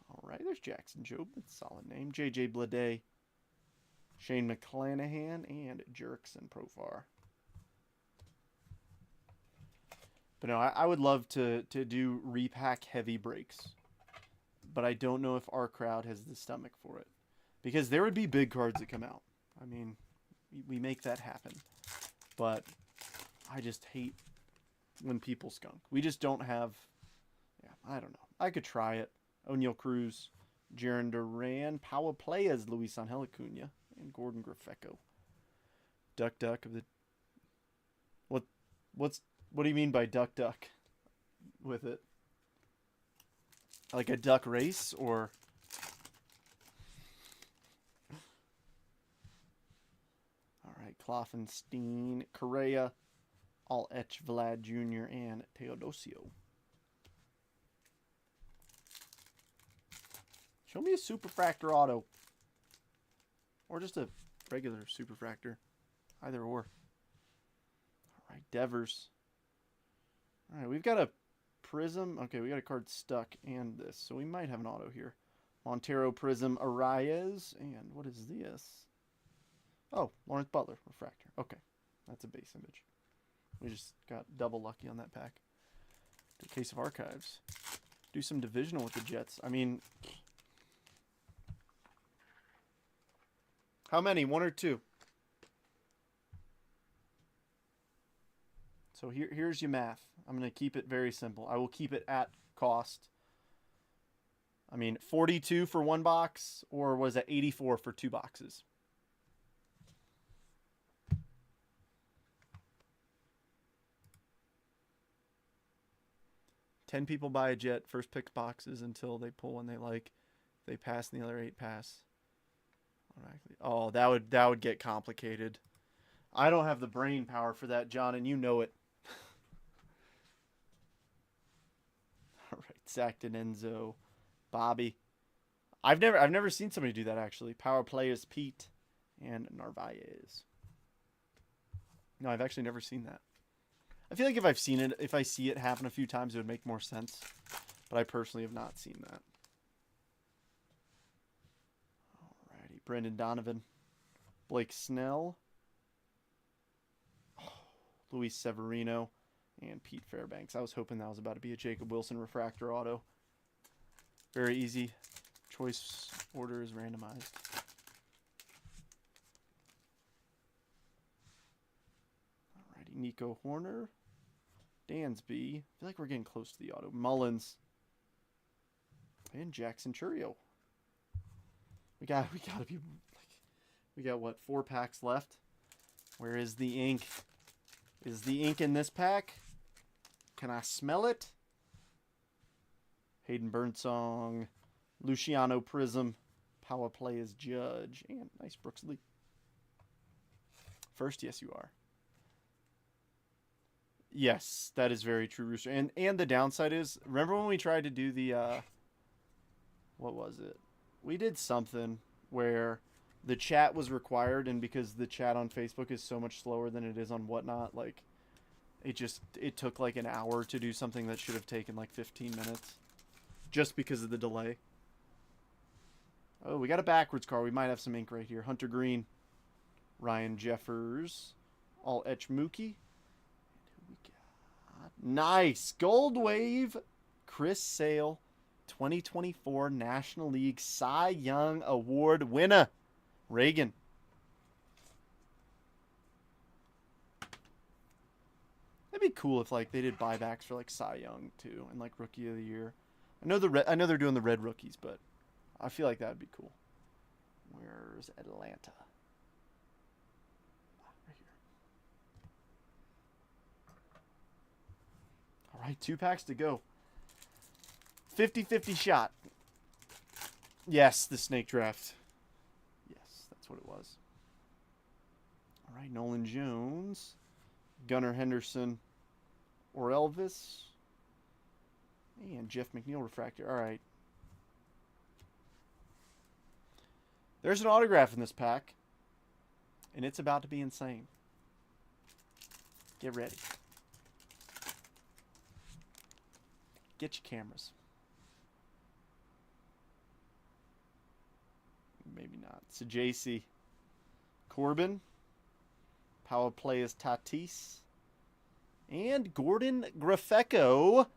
All right, there's Jackson Jobe. That's a solid name. J.J. Bleday, Shane McClanahan, and Jerickson Profar. But no, I would love to do repack heavy breaks. But I don't know if our crowd has the stomach for it. Because there would be big cards that come out. I mean, we make that happen. But I just hate when people skunk. We just don't have... Yeah, I don't know. I could try it. O'Neal Cruz, Jaron Duran, Power Players, Luis Angel Acuna, and Gordon Grifecko. Duck of the... What do you mean by duck with it? Like a duck race or... All right, Kloffenstein, Correa, All-Etch, Vlad Jr., and Teodosio. Show me a Superfractor auto. Or just a regular Superfractor. Either or. All right, Devers. All right, we've got a Prism. Okay, we got a card stuck and this. So we might have an auto here. Montero, Prism, Arias. And what is this? Oh, Lawrence Butler, Refractor. Okay, that's a base image. We just got double lucky on that pack. The case of archives. Do some divisional with the Jets. I mean... How many? 1 or 2? So here's your math. I'm going to keep it very simple. I will keep it at cost. I mean, 42 for 1 box, or was it 84 for 2 boxes? Ten people buy a Jet, first pick boxes until they pull one they like. If they pass and the other 8 pass. Oh, that would get complicated. I don't have the brain power for that, John, and you know it. All right, Zach Enzo, Bobby. I've never seen somebody do that actually. Power players Pete and Narvaez. No, I've actually never seen that. I feel like if I see it happen a few times, it would make more sense. But I personally have not seen that. Alrighty, Brendan Donovan, Blake Snell, Luis Severino, and Pete Fairbanks. I was hoping that was about to be a Jacob Wilson Refractor auto. Very easy. Choice order is randomized. Alrighty, Nico Horner, Dansby. I feel like we're getting close to the auto. Mullins and Jackson Churio. We gotta be like We got, what, 4 packs left? Where is the ink? Is the ink in this pack? Can I smell it? Hayden Birdsong, Luciano Prism, Power Play as Judge, and nice Brooks Lee. First, yes, you are. Yes, that is very true, Rooster. And the downside is, remember when we tried to do the, what was it? We did something where the chat was required, and because the chat on Facebook is so much slower than it is on Whatnot, like, it took like an hour to do something that should have taken like 15 minutes. Just because of the delay. Oh, we got a backwards card. We might have some ink right here. Hunter Green, Ryan Jeffers, all Etch Mookie. Nice. Gold Wave, Chris Sale, 2024 National League Cy Young Award winner, Reagan. That'd be cool if like they did buybacks for like Cy Young too, and like Rookie of the Year. I know they're doing the red rookies, but I feel like that would be cool. Where's Atlanta? Right here. All right, 2 packs to go. 50-50 shot. Yes, the snake draft. Yes, that's what it was. All right, Nolan Jones, Gunnar Henderson, or Elvis, and Jeff McNeil refractor. All right. There's an autograph in this pack, and it's about to be insane. Get ready. Get your cameras. Maybe not. So JC. Corbin. Power play is Tatis. And Gordon Grafecco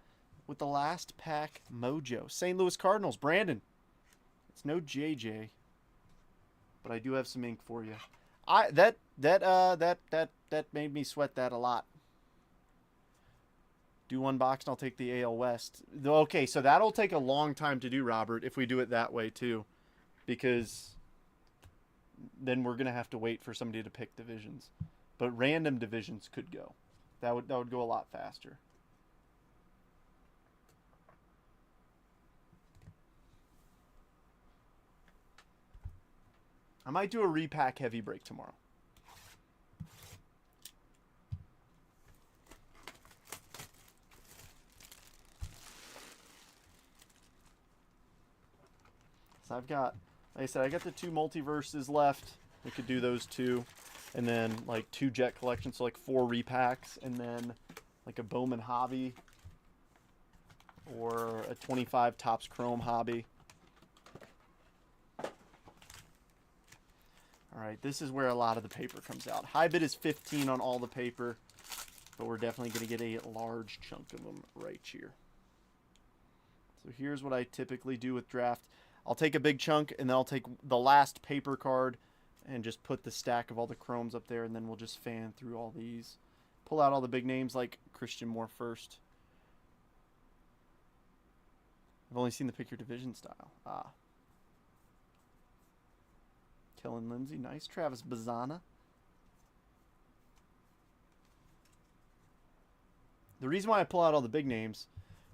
with the last pack mojo. St. Louis Cardinals. Brandon. It's no JJ. But I do have some ink for you. That made me sweat that a lot. Do one box and I'll take the AL West. Okay, so that'll take a long time to do, Robert, if we do it that way too. Because then we're going to have to wait for somebody to pick divisions. But random divisions could go. That would go a lot faster. I might do a repack heavy break tomorrow. So I've got, like I said, I got the 2 multiverses left. We could do those 2. And then like 2 jet collections, so like 4 repacks. And then like a Bowman hobby. Or a 25 Topps Chrome hobby. Alright, this is where a lot of the paper comes out. High bid is 15 on all the paper. But we're definitely going to get a large chunk of them right here. So here's what I typically do with draft. I'll take a big chunk, and then I'll take the last paper card and just put the stack of all the chromes up there, and then we'll just fan through all these. Pull out all the big names like Christian Moore first. I've only seen the pick your division style. Ah. Kellen Lindsay, nice. Travis Bazzana. The reason why I pull out all the big names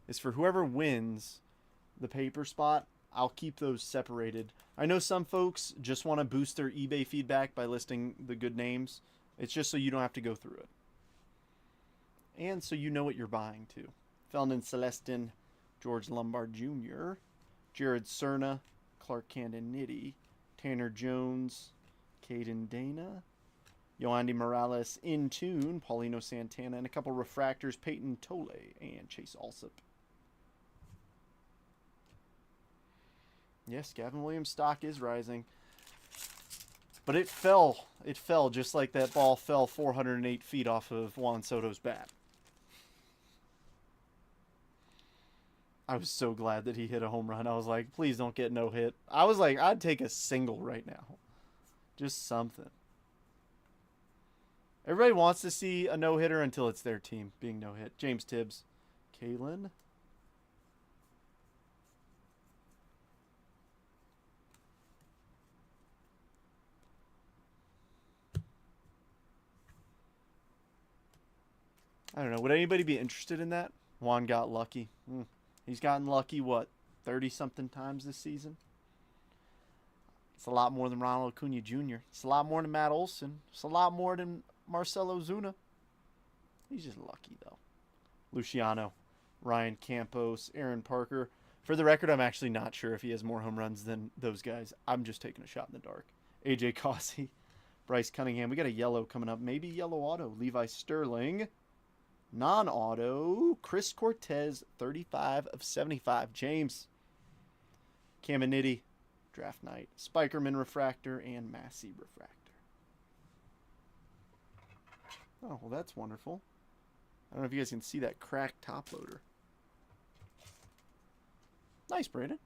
is for whoever wins the paper spot, I'll keep those separated. I know some folks just want to boost their eBay feedback by listing the good names. It's just so you don't have to go through it. And so you know what you're buying too. Felton Celestin, George Lombard Jr., Jared Cerna, Clark Candoniti, Tanner Jones, Caden Dana, Yoandy Morales in tune, Paulino Santana, and a couple refractors, Peyton Tole and Chase Alsop. Yes, Gavin Williams' stock is rising. But it fell. It fell just like that ball fell 408 feet off of Juan Soto's bat. I was so glad that he hit a home run. I was like, please don't get no hit. I was like, I'd take a single right now. Just something. Everybody wants to see a no-hitter until it's their team being no-hit. James Tibbs. Kalen. I don't know. Would anybody be interested in that? Juan got lucky. He's gotten lucky, what, 30-something times this season? It's a lot more than Ronald Acuna Jr. It's a lot more than Matt Olson. It's a lot more than Marcelo Zuna. He's just lucky, though. Luciano, Ryan Campos, Aaron Parker. For the record, I'm actually not sure if he has more home runs than those guys. I'm just taking a shot in the dark. AJ Causey, Bryce Cunningham. We got a yellow coming up. Maybe yellow auto. Levi Sterling. Non-auto. Chris Cortez, 35 of 75. James. Caminiti. Draft Night. Spikerman Refractor and Massey Refractor. Oh, well, that's wonderful. I don't know if you guys can see that cracked top loader. Nice, Brandon.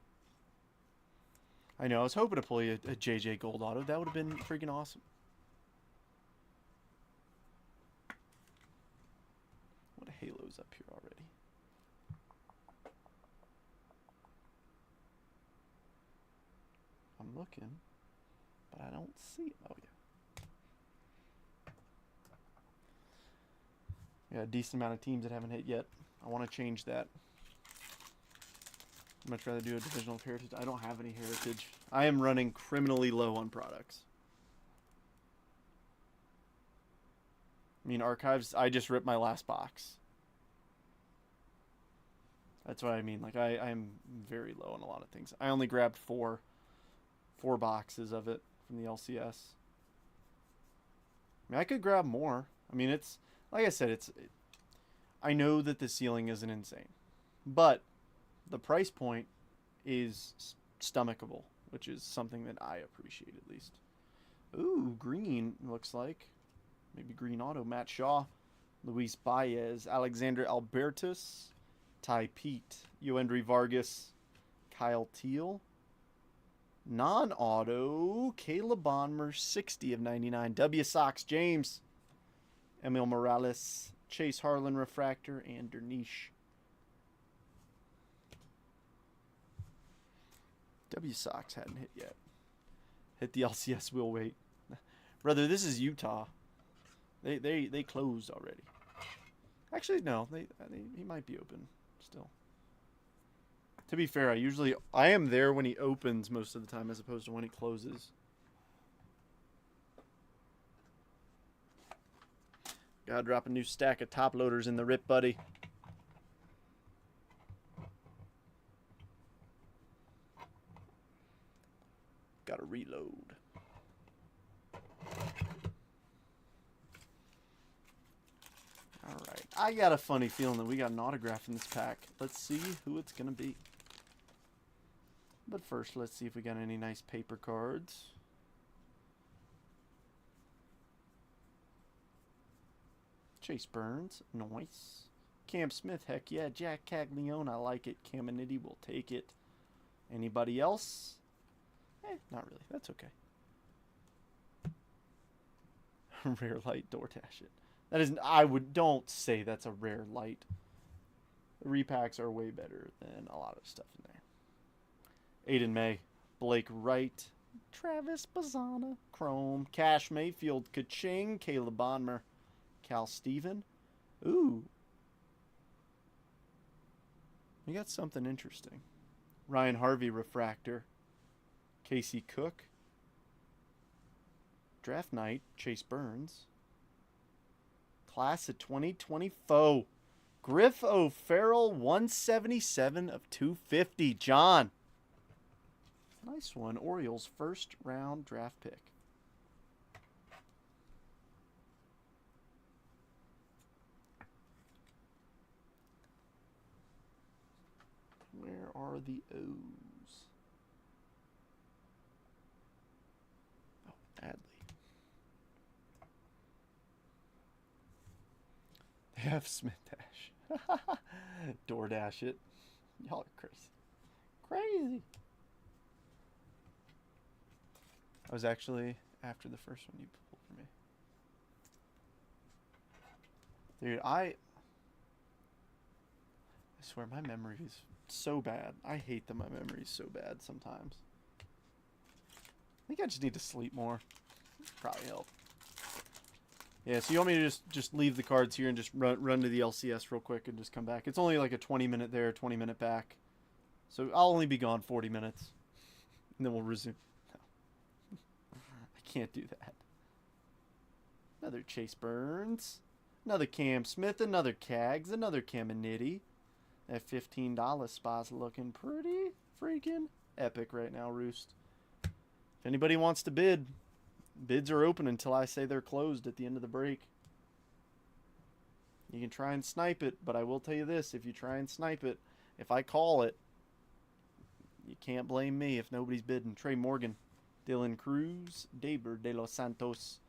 I know, I was hoping to pull you a JJ Gold Auto. That would have been freaking awesome. What a halo's up here already. I'm looking, but I don't see it. Oh, yeah. Yeah, a decent amount of teams that haven't hit yet. I want to change that. I'd much rather do a divisional of heritage. I don't have any heritage. I am running criminally low on products. I mean, archives, I just ripped my last box. That's what I mean. Like, I am very low on a lot of things. I only grabbed four boxes of it from the LCS. I mean, I could grab more. I mean, it's, like I said, I know that the ceiling isn't insane. But the price point is stomachable, which is something that I appreciate at least. Ooh, green, looks like. Maybe green auto. Matt Shaw, Luis Baez, Alexander Albertus, Ty Pete, Yoendry Vargas, Kyle Teal. Non-auto, Caleb Bonmer, 60 of 99. W Sox, James, Emil Morales, Chase Harlan Refractor, and Derniche. W Sox hadn't hit yet. Hit the LCS, we'll wait. Brother, this is Utah. They closed already. Actually, no, he might be open still. To be fair, I am there when he opens most of the time as opposed to when he closes. Gotta drop a new stack of top loaders in the rip, buddy. Gotta reload. Alright. I got a funny feeling that we got an autograph in this pack. Let's see who it's gonna be. But first, let's see if we got any nice paper cards. Chase Burns, nice. Cam Smith, heck yeah. Jack Caglione, I like it. Caminiti will take it. Anybody else? Not really. That's okay. Rare light, DoorDash it. That isn't. Don't say that's a rare light. The repacks are way better than a lot of stuff in there. Aiden May, Blake Wright, Travis Bazzana, Chrome, Cash Mayfield, Kaching, Caleb Bonmer, Cal Steven. Ooh. We got something interesting. Ryan Harvey Refractor, Casey Cook, Draft Night, Chase Burns, Class of 2024, Griff O'Farrell, 177 of 250. John. Nice one. Orioles first round draft pick. Where are the O's? Oh, Adley. They have Smith Dash. DoorDash it. Y'all are crazy. Crazy. I was actually after the first one you pulled for me. Dude, I swear my memory is so bad. I hate that my memory is so bad sometimes. I think I just need to sleep more. Probably help. Yeah, so you want me to just leave the cards here and just run to the LCS real quick and just come back. It's only like a 20-minute there, 20-minute back. So I'll only be gone 40 minutes. And then we'll resume. No. I can't do that. Another Chase Burns. Another Cam Smith. Another Cags. Another Caminiti. That $15 spot's looking pretty freaking epic right now, Roost. If anybody wants to bid, bids are open until I say they're closed at the end of the break. You can try and snipe it, but I will tell you this. If you try and snipe it, if I call it, you can't blame me if nobody's bidding. Trey Morgan, Dylan Cruz, Daber de los Santos,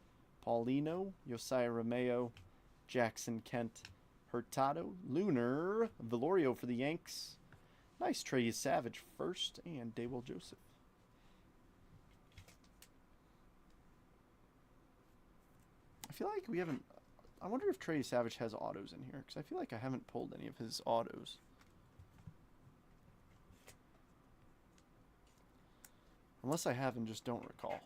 Paulino, Josiah Romeo, Jackson Kent, Hurtado, Lunar, Velorio for the Yanks. Nice Trey Savage first, and Daywell Joseph. I feel like we haven't... I wonder if Trey Savage has autos in here, because I feel like I haven't pulled any of his autos. Unless I have and just don't recall. What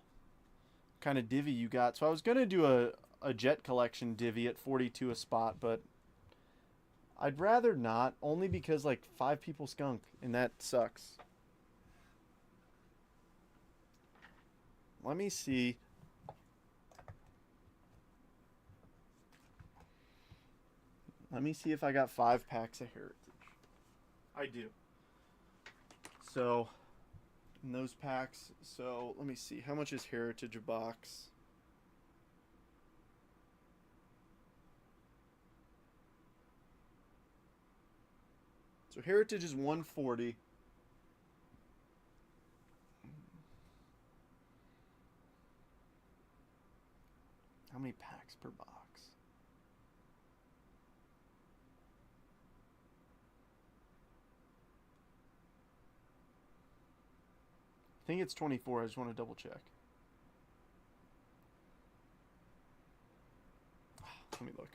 kind of divvy you got? So I was going to do a Jet Collection divvy at 42 a spot, but I'd rather not, only because like 5 people skunk, and that sucks. Let me see. Let me see if I got 5 packs of Heritage. I do. So, in those packs, so let me see. How much is Heritage a box? So Heritage is $140. How many packs per box? I think it's 24. I just want to double check. Let me look.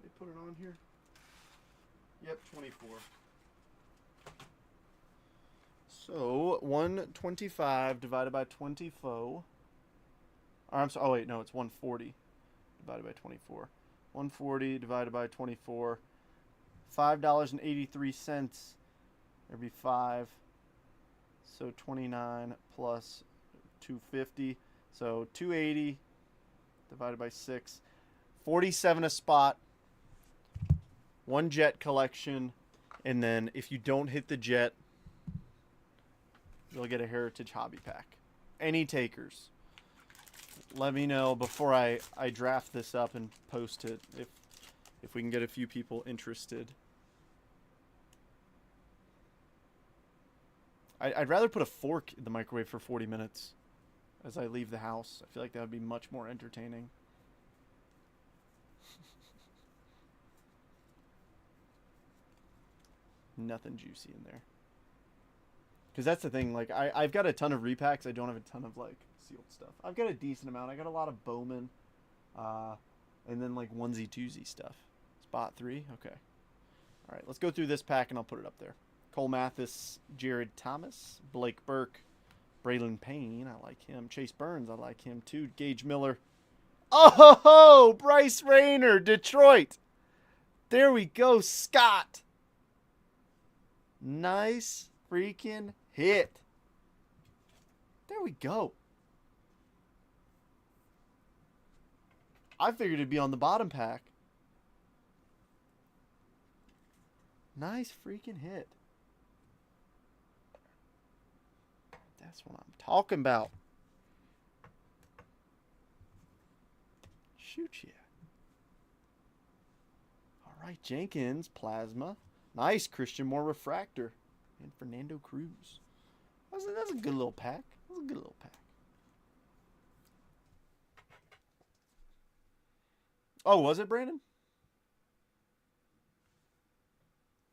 They put it on here? Yep, 24. So, 125 divided by 24. Or I'm sorry, oh wait, no, it's 140 divided by 24. 140 divided by 24. $5.83. There'd be 5. So 29 plus 250. So 280 divided by 6. 47 a spot. 1 Jet Collection. And then if you don't hit the Jet, you'll get a Heritage Hobby Pack. Any takers? Let me know before I draft this up and post it if we can get a few people interested. I'd rather put a fork in the microwave for 40 minutes as I leave the house. I feel like that would be much more entertaining. Nothing juicy in there. Because that's the thing. Like I've got a ton of repacks. I don't have a ton of like sealed stuff. I've got a decent amount. I got a lot of Bowman. And then like onesie twosie stuff. Spot 3? Okay. Alright, let's go through this pack and I'll put it up there. Cole Mathis, Jared Thomas, Blake Burke, Braylon Payne, I like him. Chase Burns, I like him too. Gage Miller. Oh ho ho! Bryce Rayner, Detroit. There we go, Scott. Nice freaking hit. There we go. I figured it'd be on the bottom pack. Nice freaking hit. That's what I'm talking about. Shoot ya. All right, Jenkins, Plasma. Nice, Christian Moore Refractor. And Fernando Cruz. That's a good little pack. That's a good little pack. Oh, was it, Brandon?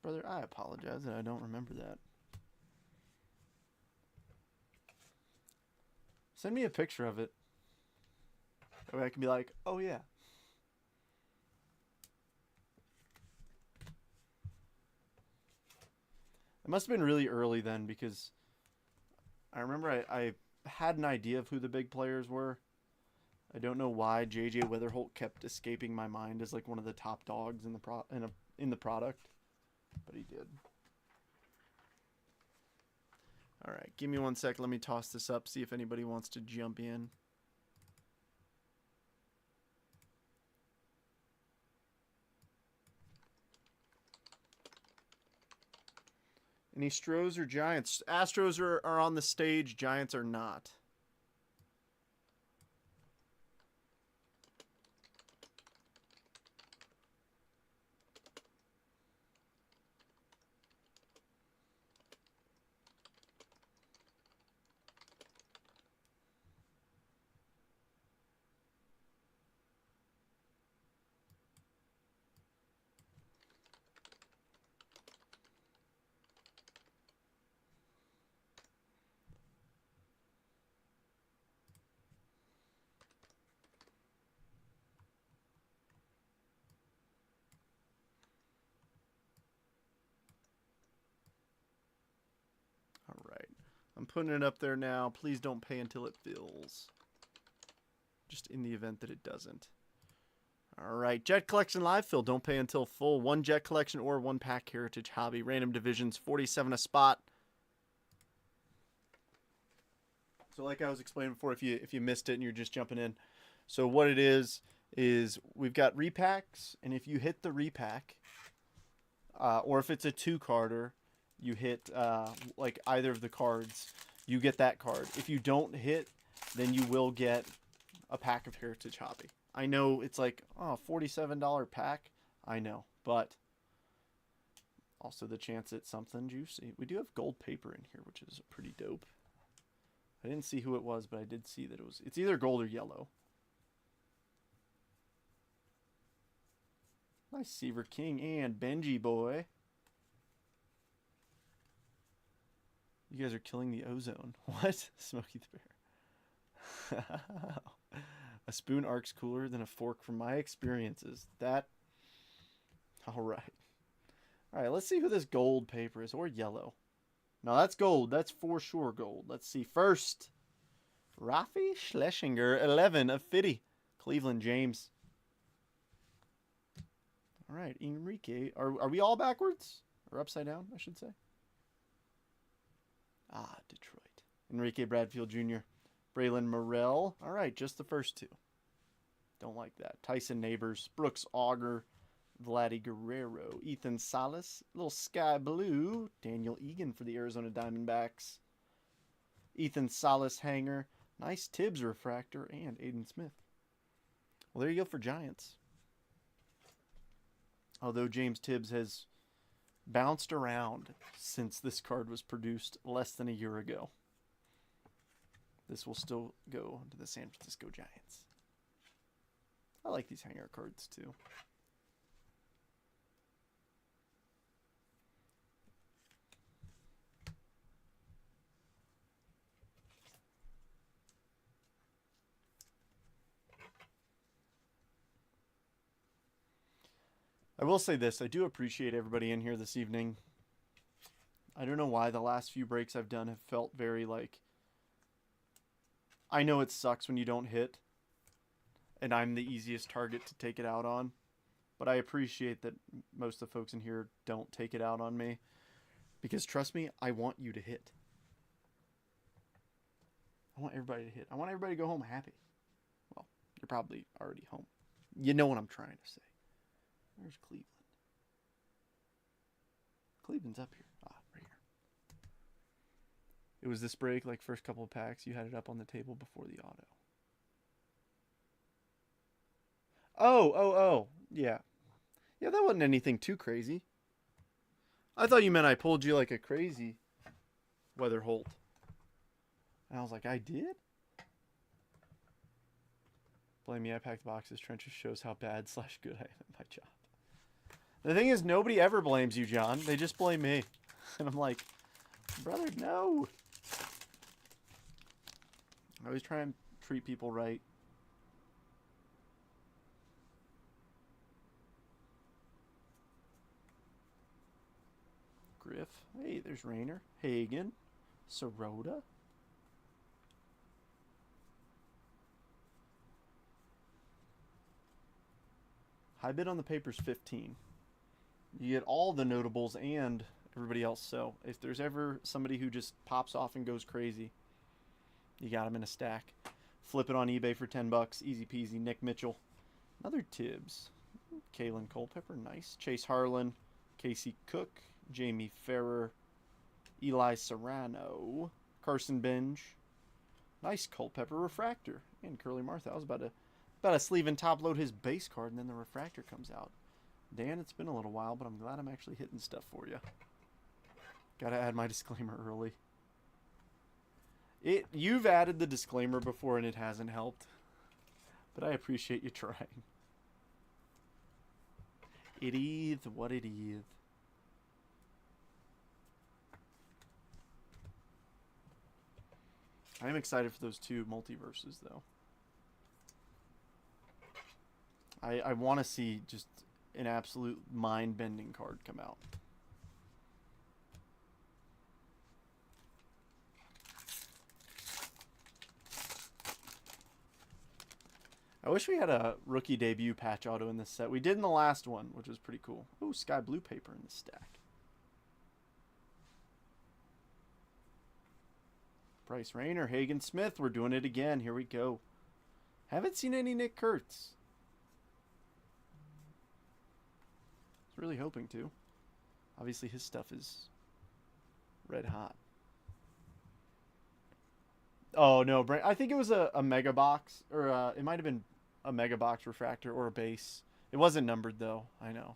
Brother, I apologize that I don't remember that. Send me a picture of it. That way I can be like, oh yeah. It must have been really early then because I remember I had an idea of who the big players were. I don't know why JJ Witherholt kept escaping my mind as like one of the top dogs in the product, but he did. All right, give me 1 sec. Let me toss this up, see if anybody wants to jump in. Any Stros or Giants? Astros are on the stage. Giants are not. All right. I'm putting it up there now. Please don't pay until it fills. Just in the event that it doesn't. All right. Jet Collection live fill. Don't pay until full. 1 Jet Collection or 1 pack Heritage Hobby. Random divisions. 47 a spot. So like I was explaining before, if you missed it and you're just jumping in. So what it is we've got repacks. And if you hit the repack, or if it's a 2-carder, you hit like either of the cards, you get that card. If you don't hit, then you will get a pack of Heritage Hobby. I know it's like, oh, $47 pack. I know, but also the chance at something juicy. We do have gold paper in here, which is pretty dope. I didn't see who it was, but I did see that it's either gold or yellow. Nice Seaver King and Benji boy. You guys are killing the ozone. What? Smokey the Bear. A spoon arcs cooler than a fork from my experiences. That. All right. All right, let's see who this gold paper is. Or yellow. No, that's gold. That's for sure gold. Let's see. First, Rafi Schlesinger, 11 of 50. Cleveland James. All right, Enrique. Are we all backwards? Or upside down, I should say. Ah, Detroit. Enrique Bradfield Jr. Braylon Morrell. All right, just the first 2. Don't like that. Tyson Neighbors. Brooks Auger. Vladdy Guerrero. Ethan Salas. Little Sky Blue. Daniel Egan for the Arizona Diamondbacks. Ethan Salas hanger. Nice Tibbs refractor. And Aiden Smith. Well, there you go for Giants. Although James Tibbs has bounced around since this card was produced less than a year ago. This will still go to the San Francisco Giants. I like these hanger cards too. I will say this, I do appreciate everybody in here this evening. I don't know why the last few breaks I've done have felt very like, I know it sucks when you don't hit, and I'm the easiest target to take it out on, but I appreciate that most of the folks in here don't take it out on me, because trust me, I want you to hit. I want everybody to hit. I want everybody to go home happy. Well, you're probably already home. You know what I'm trying to say. Where's Cleveland? Cleveland's up here. Ah, right here. It was this break, like first couple of packs, you had it up on the table before the auto. Oh. Yeah. Yeah, that wasn't anything too crazy. I thought you meant I pulled you like a crazy Weatherholt. And I was like, I did? Blame me, I packed boxes. Trenches shows how bad/good I am at my job. The thing is, nobody ever blames you, John. They just blame me. And I'm like, brother, no. I always try and treat people right. Griff. Hey, there's Rayner. Hagen. Sirota. High bid on the paper's 15. You get all the notables and everybody else. So if there's ever somebody who just pops off and goes crazy, you got them in a stack. Flip it on eBay for $10. Easy peasy. Nick Mitchell. Another Tibbs. Kalen Culpepper. Nice. Chase Harlan. Casey Cook. Jamie Ferrer. Eli Serrano. Carson Benj. Nice Culpepper refractor. And Curly Martha. I was about to sleeve and top load his base card, and then the refractor comes out. Dan, it's been a little while, but I'm glad I'm actually hitting stuff for you. Gotta add my disclaimer early. You've added the disclaimer before, and it hasn't helped. But I appreciate you trying. It is what it is. I am excited for those 2 multiverses, though. I want to see just an absolute mind-bending card come out. I wish we had a rookie debut patch auto in this set. We did in the last one, which was pretty cool. Ooh, sky blue paper in the stack. Bryce Rayner, Hagen Smith. We're doing it again. Here we go. Haven't seen any Nick Kurtz. Was really hoping to. Obviously, his stuff is red hot. Oh, no. I think it was a mega box. Or it might have been a mega box refractor or a base. It wasn't numbered, though. I know.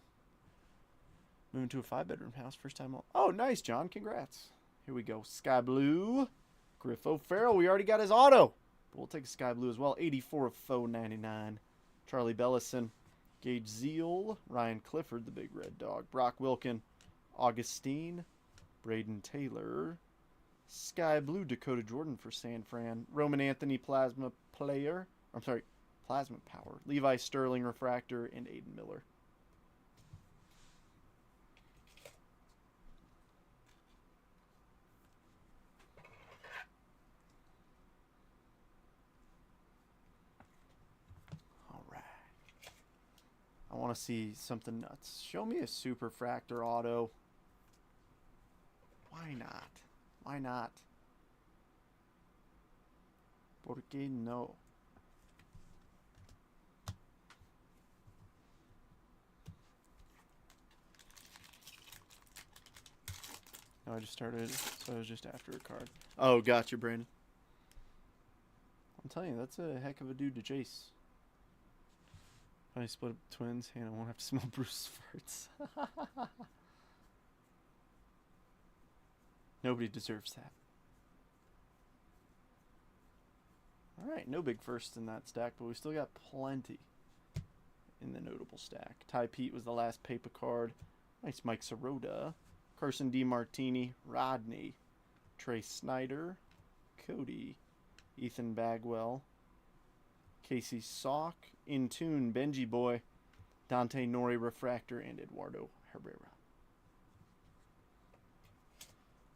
Moving to a 5-bedroom house. First time. Oh, nice, John. Congrats. Here we go. Sky blue. Griff O'Farrell. We already got his auto. But we'll take a sky blue as well. 84 of faux 99. Charlie Bellison. Gage Zeal. Ryan Clifford, the big red dog. Brock Wilkin. Augustine. Braden Taylor. Sky blue Dakota Jordan for San Fran. Roman Anthony Plasma Player. I'm sorry, Plasma Power. Levi Sterling Refractor and Aiden Miller. All right. I want to see something nuts. Show me a super fractor auto. Why not? Why not? ¿Por qué no? No, I just started, so I was just after a card. Oh, gotcha, Brandon. I'm telling you, that's a heck of a dude to chase. If I split up twins, Hannah won't have to smell Bruce's farts. Nobody deserves that. Alright, no big firsts in that stack, but we still got plenty in the notable stack. Ty Pete was the last paper card. Nice Mike Sirota. Carson DiMartini. Rodney. Trey Snyder. Cody. Ethan Bagwell. Casey Salk. In Tune. Benji Boy. Dante Nori Refractor. And Eduardo Herrera.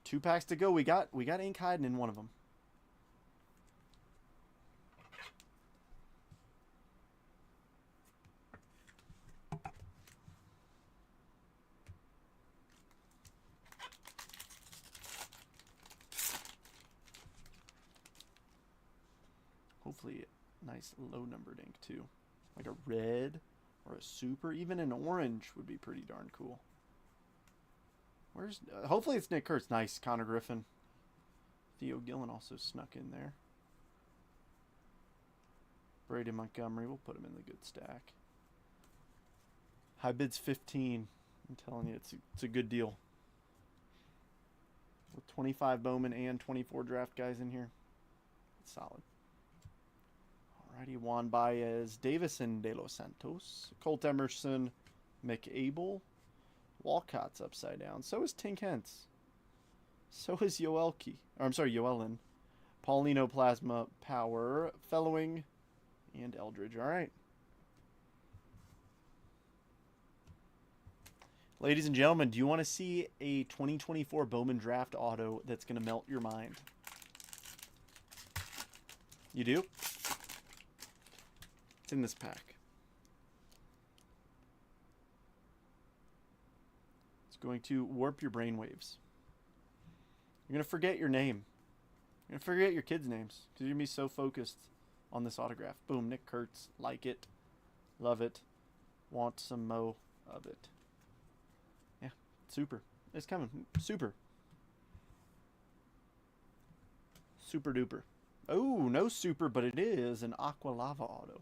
2 packs to go. We got ink hiding in one of them. Hopefully a nice low numbered ink too. Like a red or a super. Even an orange would be pretty darn cool. Where's hopefully it's Nick Kurtz. Nice. Connor Griffin. Theo Gillen also snuck in there. Brady Montgomery. We'll put him in the good stack. High bid's 15. I'm telling you, it's a good deal. With 25 Bowman and 24 draft guys in here. It's solid. Alrighty, Juan Baez, Davison De Los Santos, Colt Emerson, McAble. Walcott's upside down. So is Tink Hentz. So is Yoelki. Or I'm sorry, Yoelin. Paulino Plasma Power, Fellowing, and Eldridge. Alright. Ladies and gentlemen, do you want to see a 2024 Bowman Draft Auto that's going to melt your mind? You do? It's in this pack. going to warp your brainwaves. You're going to forget your name. You're going to forget your kids' names because you're going to be so focused on this autograph. Boom, Nick Kurtz. Like it. Love it. Want some mo of it. Yeah, super. It's coming. Super. Super duper. Oh, no super, but it is an Aqua Lava auto.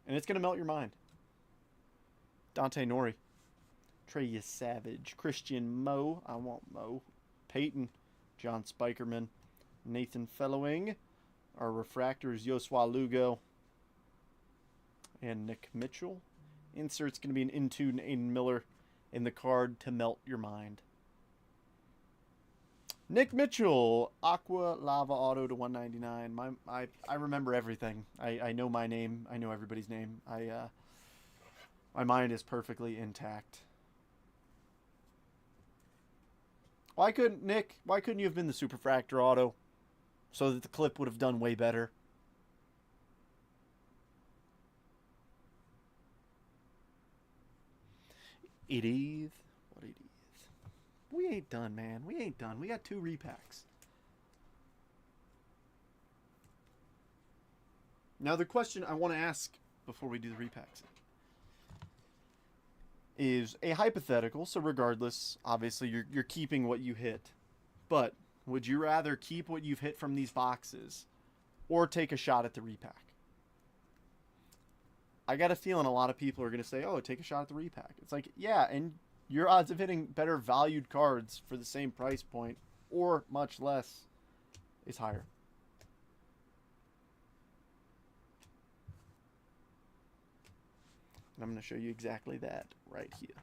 And it's going to melt your mind. Dante Nori. Trey Savage. Christian Mo. I want Mo. Peyton. John Spikerman. Nathan Fellowing. Our refractors, Yosua Lugo. And Nick Mitchell. Insert's going to be an Intune Aiden Miller in the card to melt your mind. Nick Mitchell, Aqua Lava Auto to 199. I remember everything. I know my name. I know everybody's name. My mind is perfectly intact. Why couldn't you have been the Superfractor Auto so that the clip would have done way better? It is what it is. We ain't done, man. We ain't done. We got 2 repacks. Now, the question I want to ask before we do the repacks is a hypothetical. So regardless, obviously, you're keeping what you hit. But would you rather keep what you've hit from these boxes or take a shot at the repack? I got a feeling a lot of people are going to say, oh, take a shot at the repack. It's like, yeah, and your odds of hitting better valued cards for the same price point or much less is higher. And I'm going to show you exactly that right here.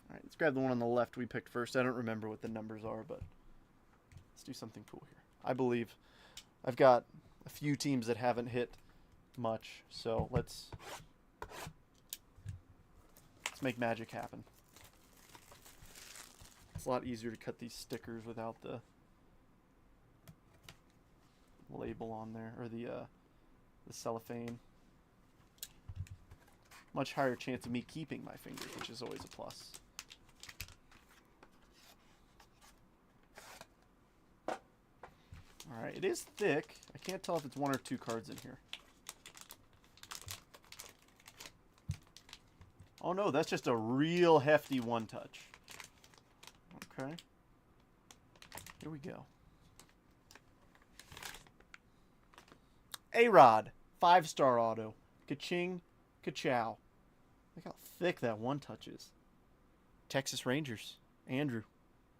All right, let's grab the one on the left we picked first. I don't remember what the numbers are, but let's do something cool here. I believe I've got a few teams that haven't hit much, so let's make magic happen. It's a lot easier to cut these stickers without the label on there, or the cellophane. Much higher chance of me keeping my fingers, which is always a plus. Alright, it is thick. I can't tell if it's 1 or 2 cards in here. Oh no, that's just a real hefty one touch. Okay. Here we go. A-Rod, 5-star auto. Ka-ching, ka-chow. Look how thick that one touch is. Texas Rangers, Andrew.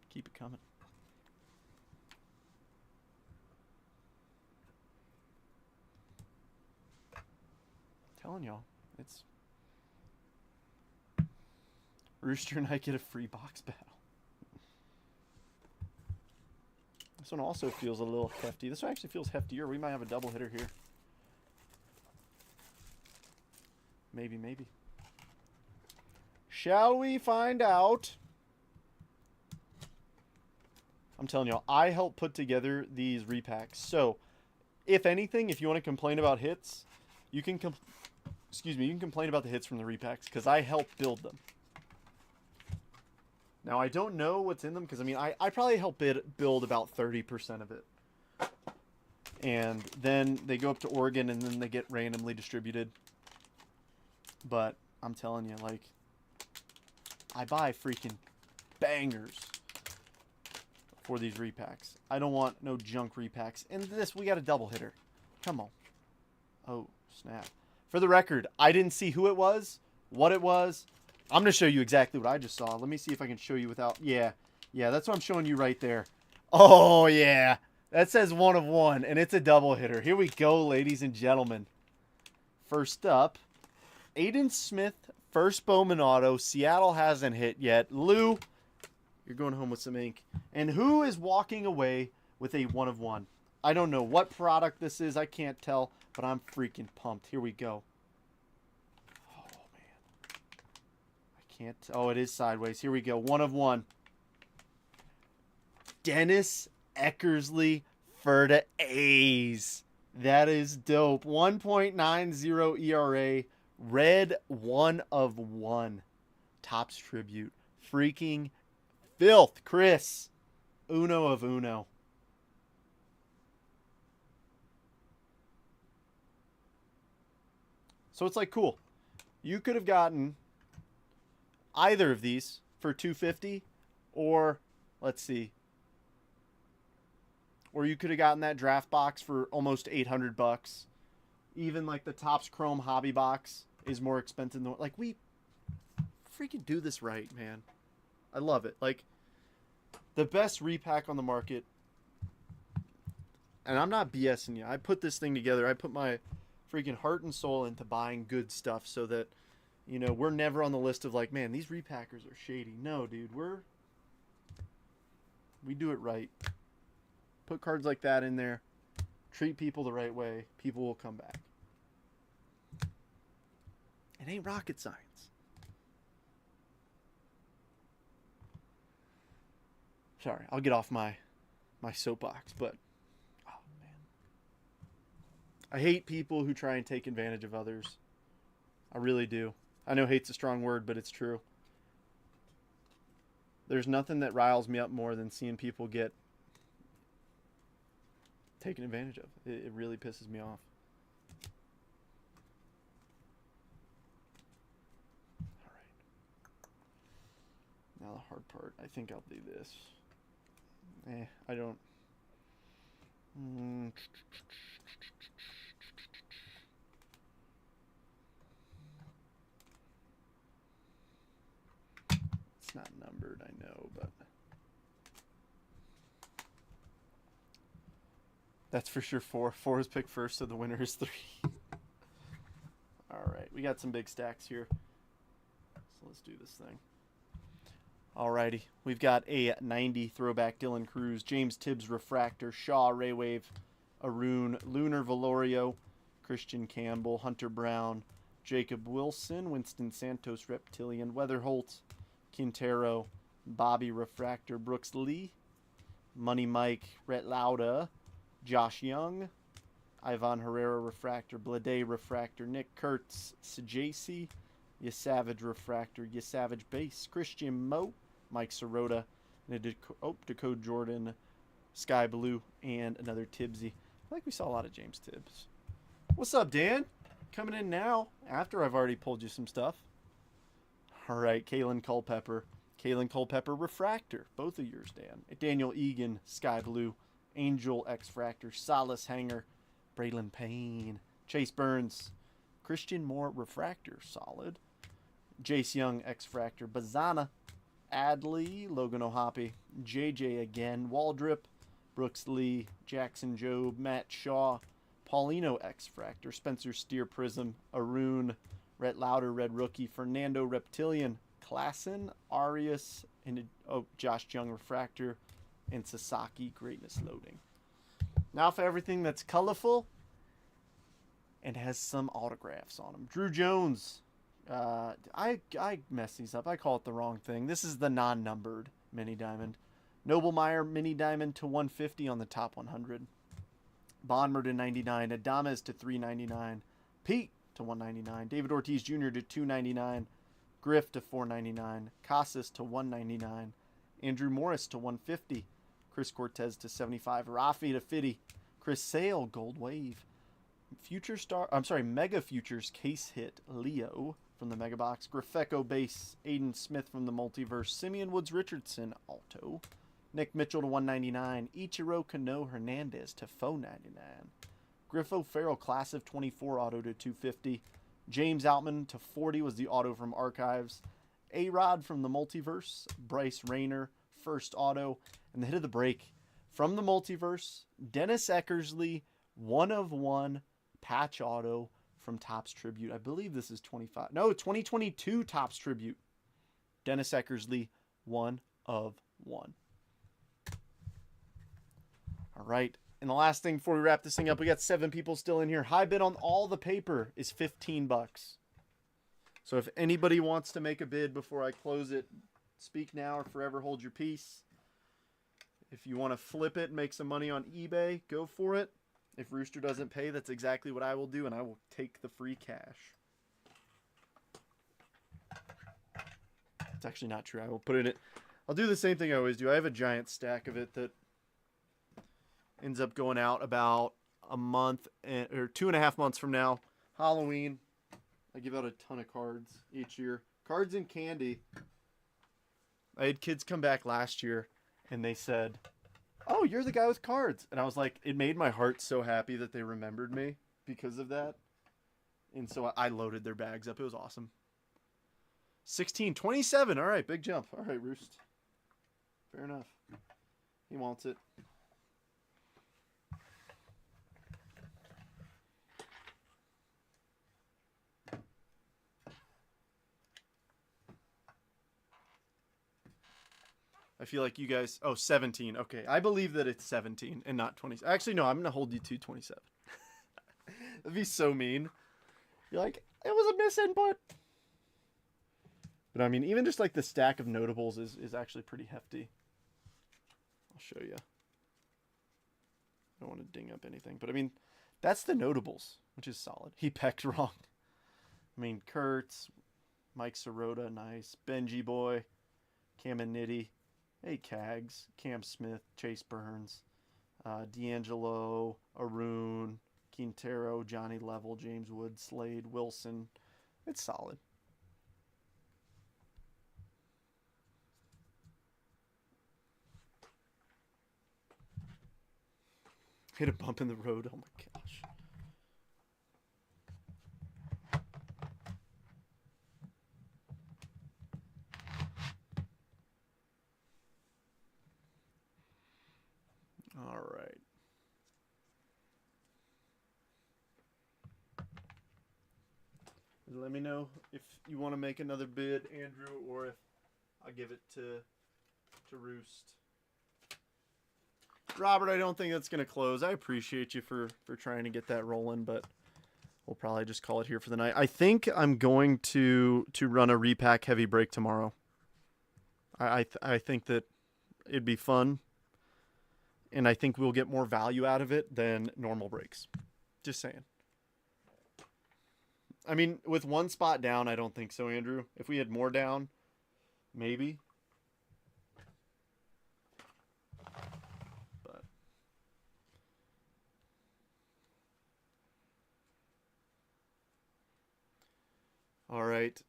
Keep it coming. I'm telling y'all, it's... Rooster and I get a free box battle. This one also feels a little hefty. This one actually feels heftier. We might have a double hitter here. Maybe, maybe. Shall we find out? I'm telling y'all, I helped put together these repacks. So, if anything, if you want to complain about hits, you can you can complain about the hits from the repacks because I helped build them. Now, I don't know what's in them because, I mean, I probably helped build about 30% of it. And then they go up to Oregon and then they get randomly distributed. But I'm telling you, like, I buy freaking bangers for these repacks. I don't want no junk repacks. And this, we got a double hitter. Come on. Oh, snap. For the record, I didn't see who it was, what it was. I'm going to show you exactly what I just saw. Let me see if I can show you without... Yeah, that's what I'm showing you right there. Oh, yeah. That says 1 of 1, and it's a double hitter. Here we go, ladies and gentlemen. First up, Aiden Smith, first Bowman auto. Seattle hasn't hit yet. Lou, you're going home with some ink. And who is walking away with a 1 of 1? I don't know what product this is. I can't tell, but I'm freaking pumped. Here we go. Can't. Oh, it is sideways. Here we go. 1 of 1. Dennis Eckersley for the A's. That is dope. 1.90 ERA. Red 1 of 1. Topps Tribute. Freaking filth, Chris. Uno of uno. So it's like cool. You could have gotten either of these for $250, or let's see. Or you could have gotten that draft box for almost $800. Even like the Topps Chrome hobby box is more expensive than, like, we freaking do this right, man. I love it. Like, the best repack on the market. And I'm not BSing you. I put this thing together. I put my freaking heart and soul into buying good stuff so that, you know, we're never on the list of like, man, these repackers are shady. No, dude, we do it right. Put cards like that in there. Treat people the right way. People will come back. It ain't rocket science. Sorry, I'll get off my soapbox, but oh man. I hate people who try and take advantage of others. I really do. I know hate's a strong word, but it's true. There's nothing that riles me up more than seeing people get taken advantage of. It really pisses me off. All right. Now the hard part. I think I'll do this. I don't. It's not numbered, I know, but that's for sure 4. 4 is picked first, so the winner is 3. All right, we got some big stacks here. So let's do this thing. Alrighty, we've got a 90 throwback Dylan Cruz, James Tibbs Refractor, Shaw Raywave, Arun, Lunar Valorio, Christian Campbell, Hunter Brown, Jacob Wilson, Winston Santos Reptilian, Weatherholt, Quintero, Bobby Refractor, Brooks Lee, Money Mike, Rhett Lauda, Josh Young, Ivan Herrera Refractor, Blade Refractor, Nick Kurtz, Sajasi, Yasavage Refractor, Yasavage Base, Christian Moe, Mike Sirota, and Dakota Jordan, Sky Blue, and another Tibbsy. I think we saw a lot of James Tibbs. What's up, Dan? Coming in now after I've already pulled you some stuff. All right, Kalen Culpepper. Kalen Culpepper Refractor. Both of yours, Dan. Daniel Egan, Sky Blue. Angel X-Fractor. Solace Hanger. Braylon Payne. Chase Burns. Christian Moore Refractor. Solid. Jace Young X-Fractor. Bazana. Adley. Logan O'Hoppe. JJ again. Waldrip. Brooks Lee. Jackson Jobe. Matt Shaw. Paulino X-Fractor. Spencer Steer Prism. Arun. Rhett Lauder Red Rookie. Fernando Reptilian. Klassen. Arias. And Josh Young Refractor. And Sasaki Greatness Loading. Now for everything that's colorful and has some autographs on them. Drew Jones. I mess these up. I call it the wrong thing. This is the non-numbered mini diamond. Noblemeyer mini diamond to 150 on the top 100. Bonmer to 99. Adames to 399. Pete to 199. David Ortiz Jr. to 299. Griff to 499. Casas to 199. Andrew Morris to 150. Chris Cortez to 75. Rafi to 50. Chris Sale Gold Wave. Mega Futures case hit Leo from the Mega Box. Grafeco base. Aiden Smith from the Multiverse. Simeon Woods Richardson Alto. Nick Mitchell to 199. Ichiro Kano Hernandez to 499. Griffo Farrell Class of 24 auto to 250. James Outman to 40 was the auto from Archives. A-Rod from the Multiverse. Bryce Rayner first auto. And the hit of the break from the Multiverse. Dennis Eckersley 1/1 patch auto from Topps Tribute. I believe this is 2022 Topps Tribute. Dennis Eckersley 1/1. All right. And the last thing before we wrap this thing up, we got 7 people still in here. High bid on all the paper is $15. So if anybody wants to make a bid before I close it, speak now or forever hold your peace. If you want to flip it and make some money on eBay, go for it. If Rooster doesn't pay, that's exactly what I will do, and I will take the free cash. It's actually not true. I will put it. I'll do the same thing I always do. I have a giant stack of it that ends up going out about a month or 2.5 months from now. Halloween. I give out a ton of cards each year. Cards and candy. I had kids come back last year and they said, "Oh, you're the guy with cards." And I was like, it made my heart so happy that they remembered me because of that. And so I loaded their bags up. It was awesome. 16, 27. All right, big jump. All right, Roost. Fair enough. He wants it. I feel like you guys... Oh, 17. Okay, I believe that it's 17 and not 20. Actually, no, I'm going to hold you to 27. That'd be so mean. You're like, it was a misinput. But I mean, even just like the stack of notables is actually pretty hefty. I'll show you. I don't want to ding up anything. But I mean, that's the notables, which is solid. He pecked wrong. I mean, Kurtz, Mike Sirota, nice. Benji Boy, Cam and Nitty. Hey, Cags, Cam Smith, Chase Burns, D'Angelo, Arun, Quintero, Johnny Level, James Wood, Slade, Wilson. It's solid. Hit a bump in the road. Oh my gosh. All right. Let me know if you want to make another bid, Andrew, or if I'll give it to Roost. Robert, I don't think that's going to close. I appreciate you for trying to get that rolling, but we'll probably just call it here for the night. I think I'm going to run a repack heavy break tomorrow. I think that it'd be fun, and I think we'll get more value out of it than normal breaks. Just saying. I mean, with one spot down, I don't think so, Andrew. If we had more down, maybe. But all right.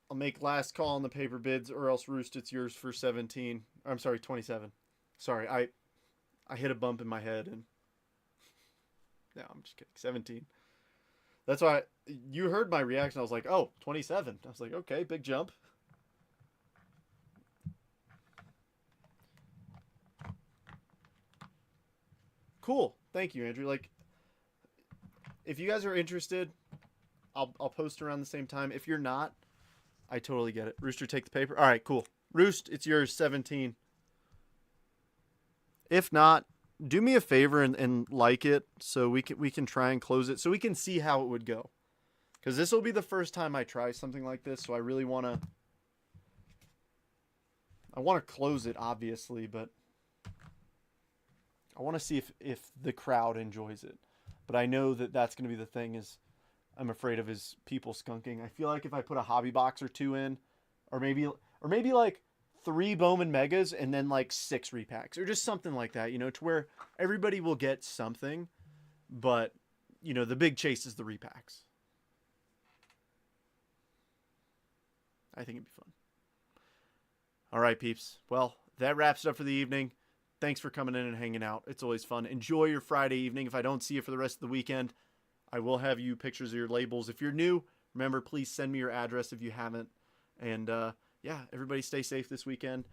I'll make last call on the paper bids, or else Roost, it's yours for 17. I'm sorry, 27. Sorry, I hit a bump in my head, and no, I'm just kidding. 17. That's why you heard my reaction. I was like, oh, 27. I was like, okay, big jump. Cool. Thank you, Andrew. Like, if you guys are interested, I'll post around the same time. If you're not, I totally get it. Rooster, take the paper. All right, cool. Roost, it's yours, 17. If not, do me a favor and like it so we can try and close it so we can see how it would go. Because this will be the first time I try something like this, so I really want to... I want to close it, obviously, but I want to see if the crowd enjoys it. But I know that that's going to be the thing is I'm afraid of is people skunking. I feel like if I put a hobby box or two in, or maybe like 3 Bowman Megas and then like 6 repacks or just something like that, you know, to where everybody will get something, but you know, the big chase is the repacks. I think it'd be fun. All right, peeps. Well, that wraps it up for the evening. Thanks for coming in and hanging out. It's always fun. Enjoy your Friday evening. If I don't see you for the rest of the weekend, I will have you pictures of your labels. If you're new, remember, please send me your address if you haven't. And yeah, everybody stay safe this weekend.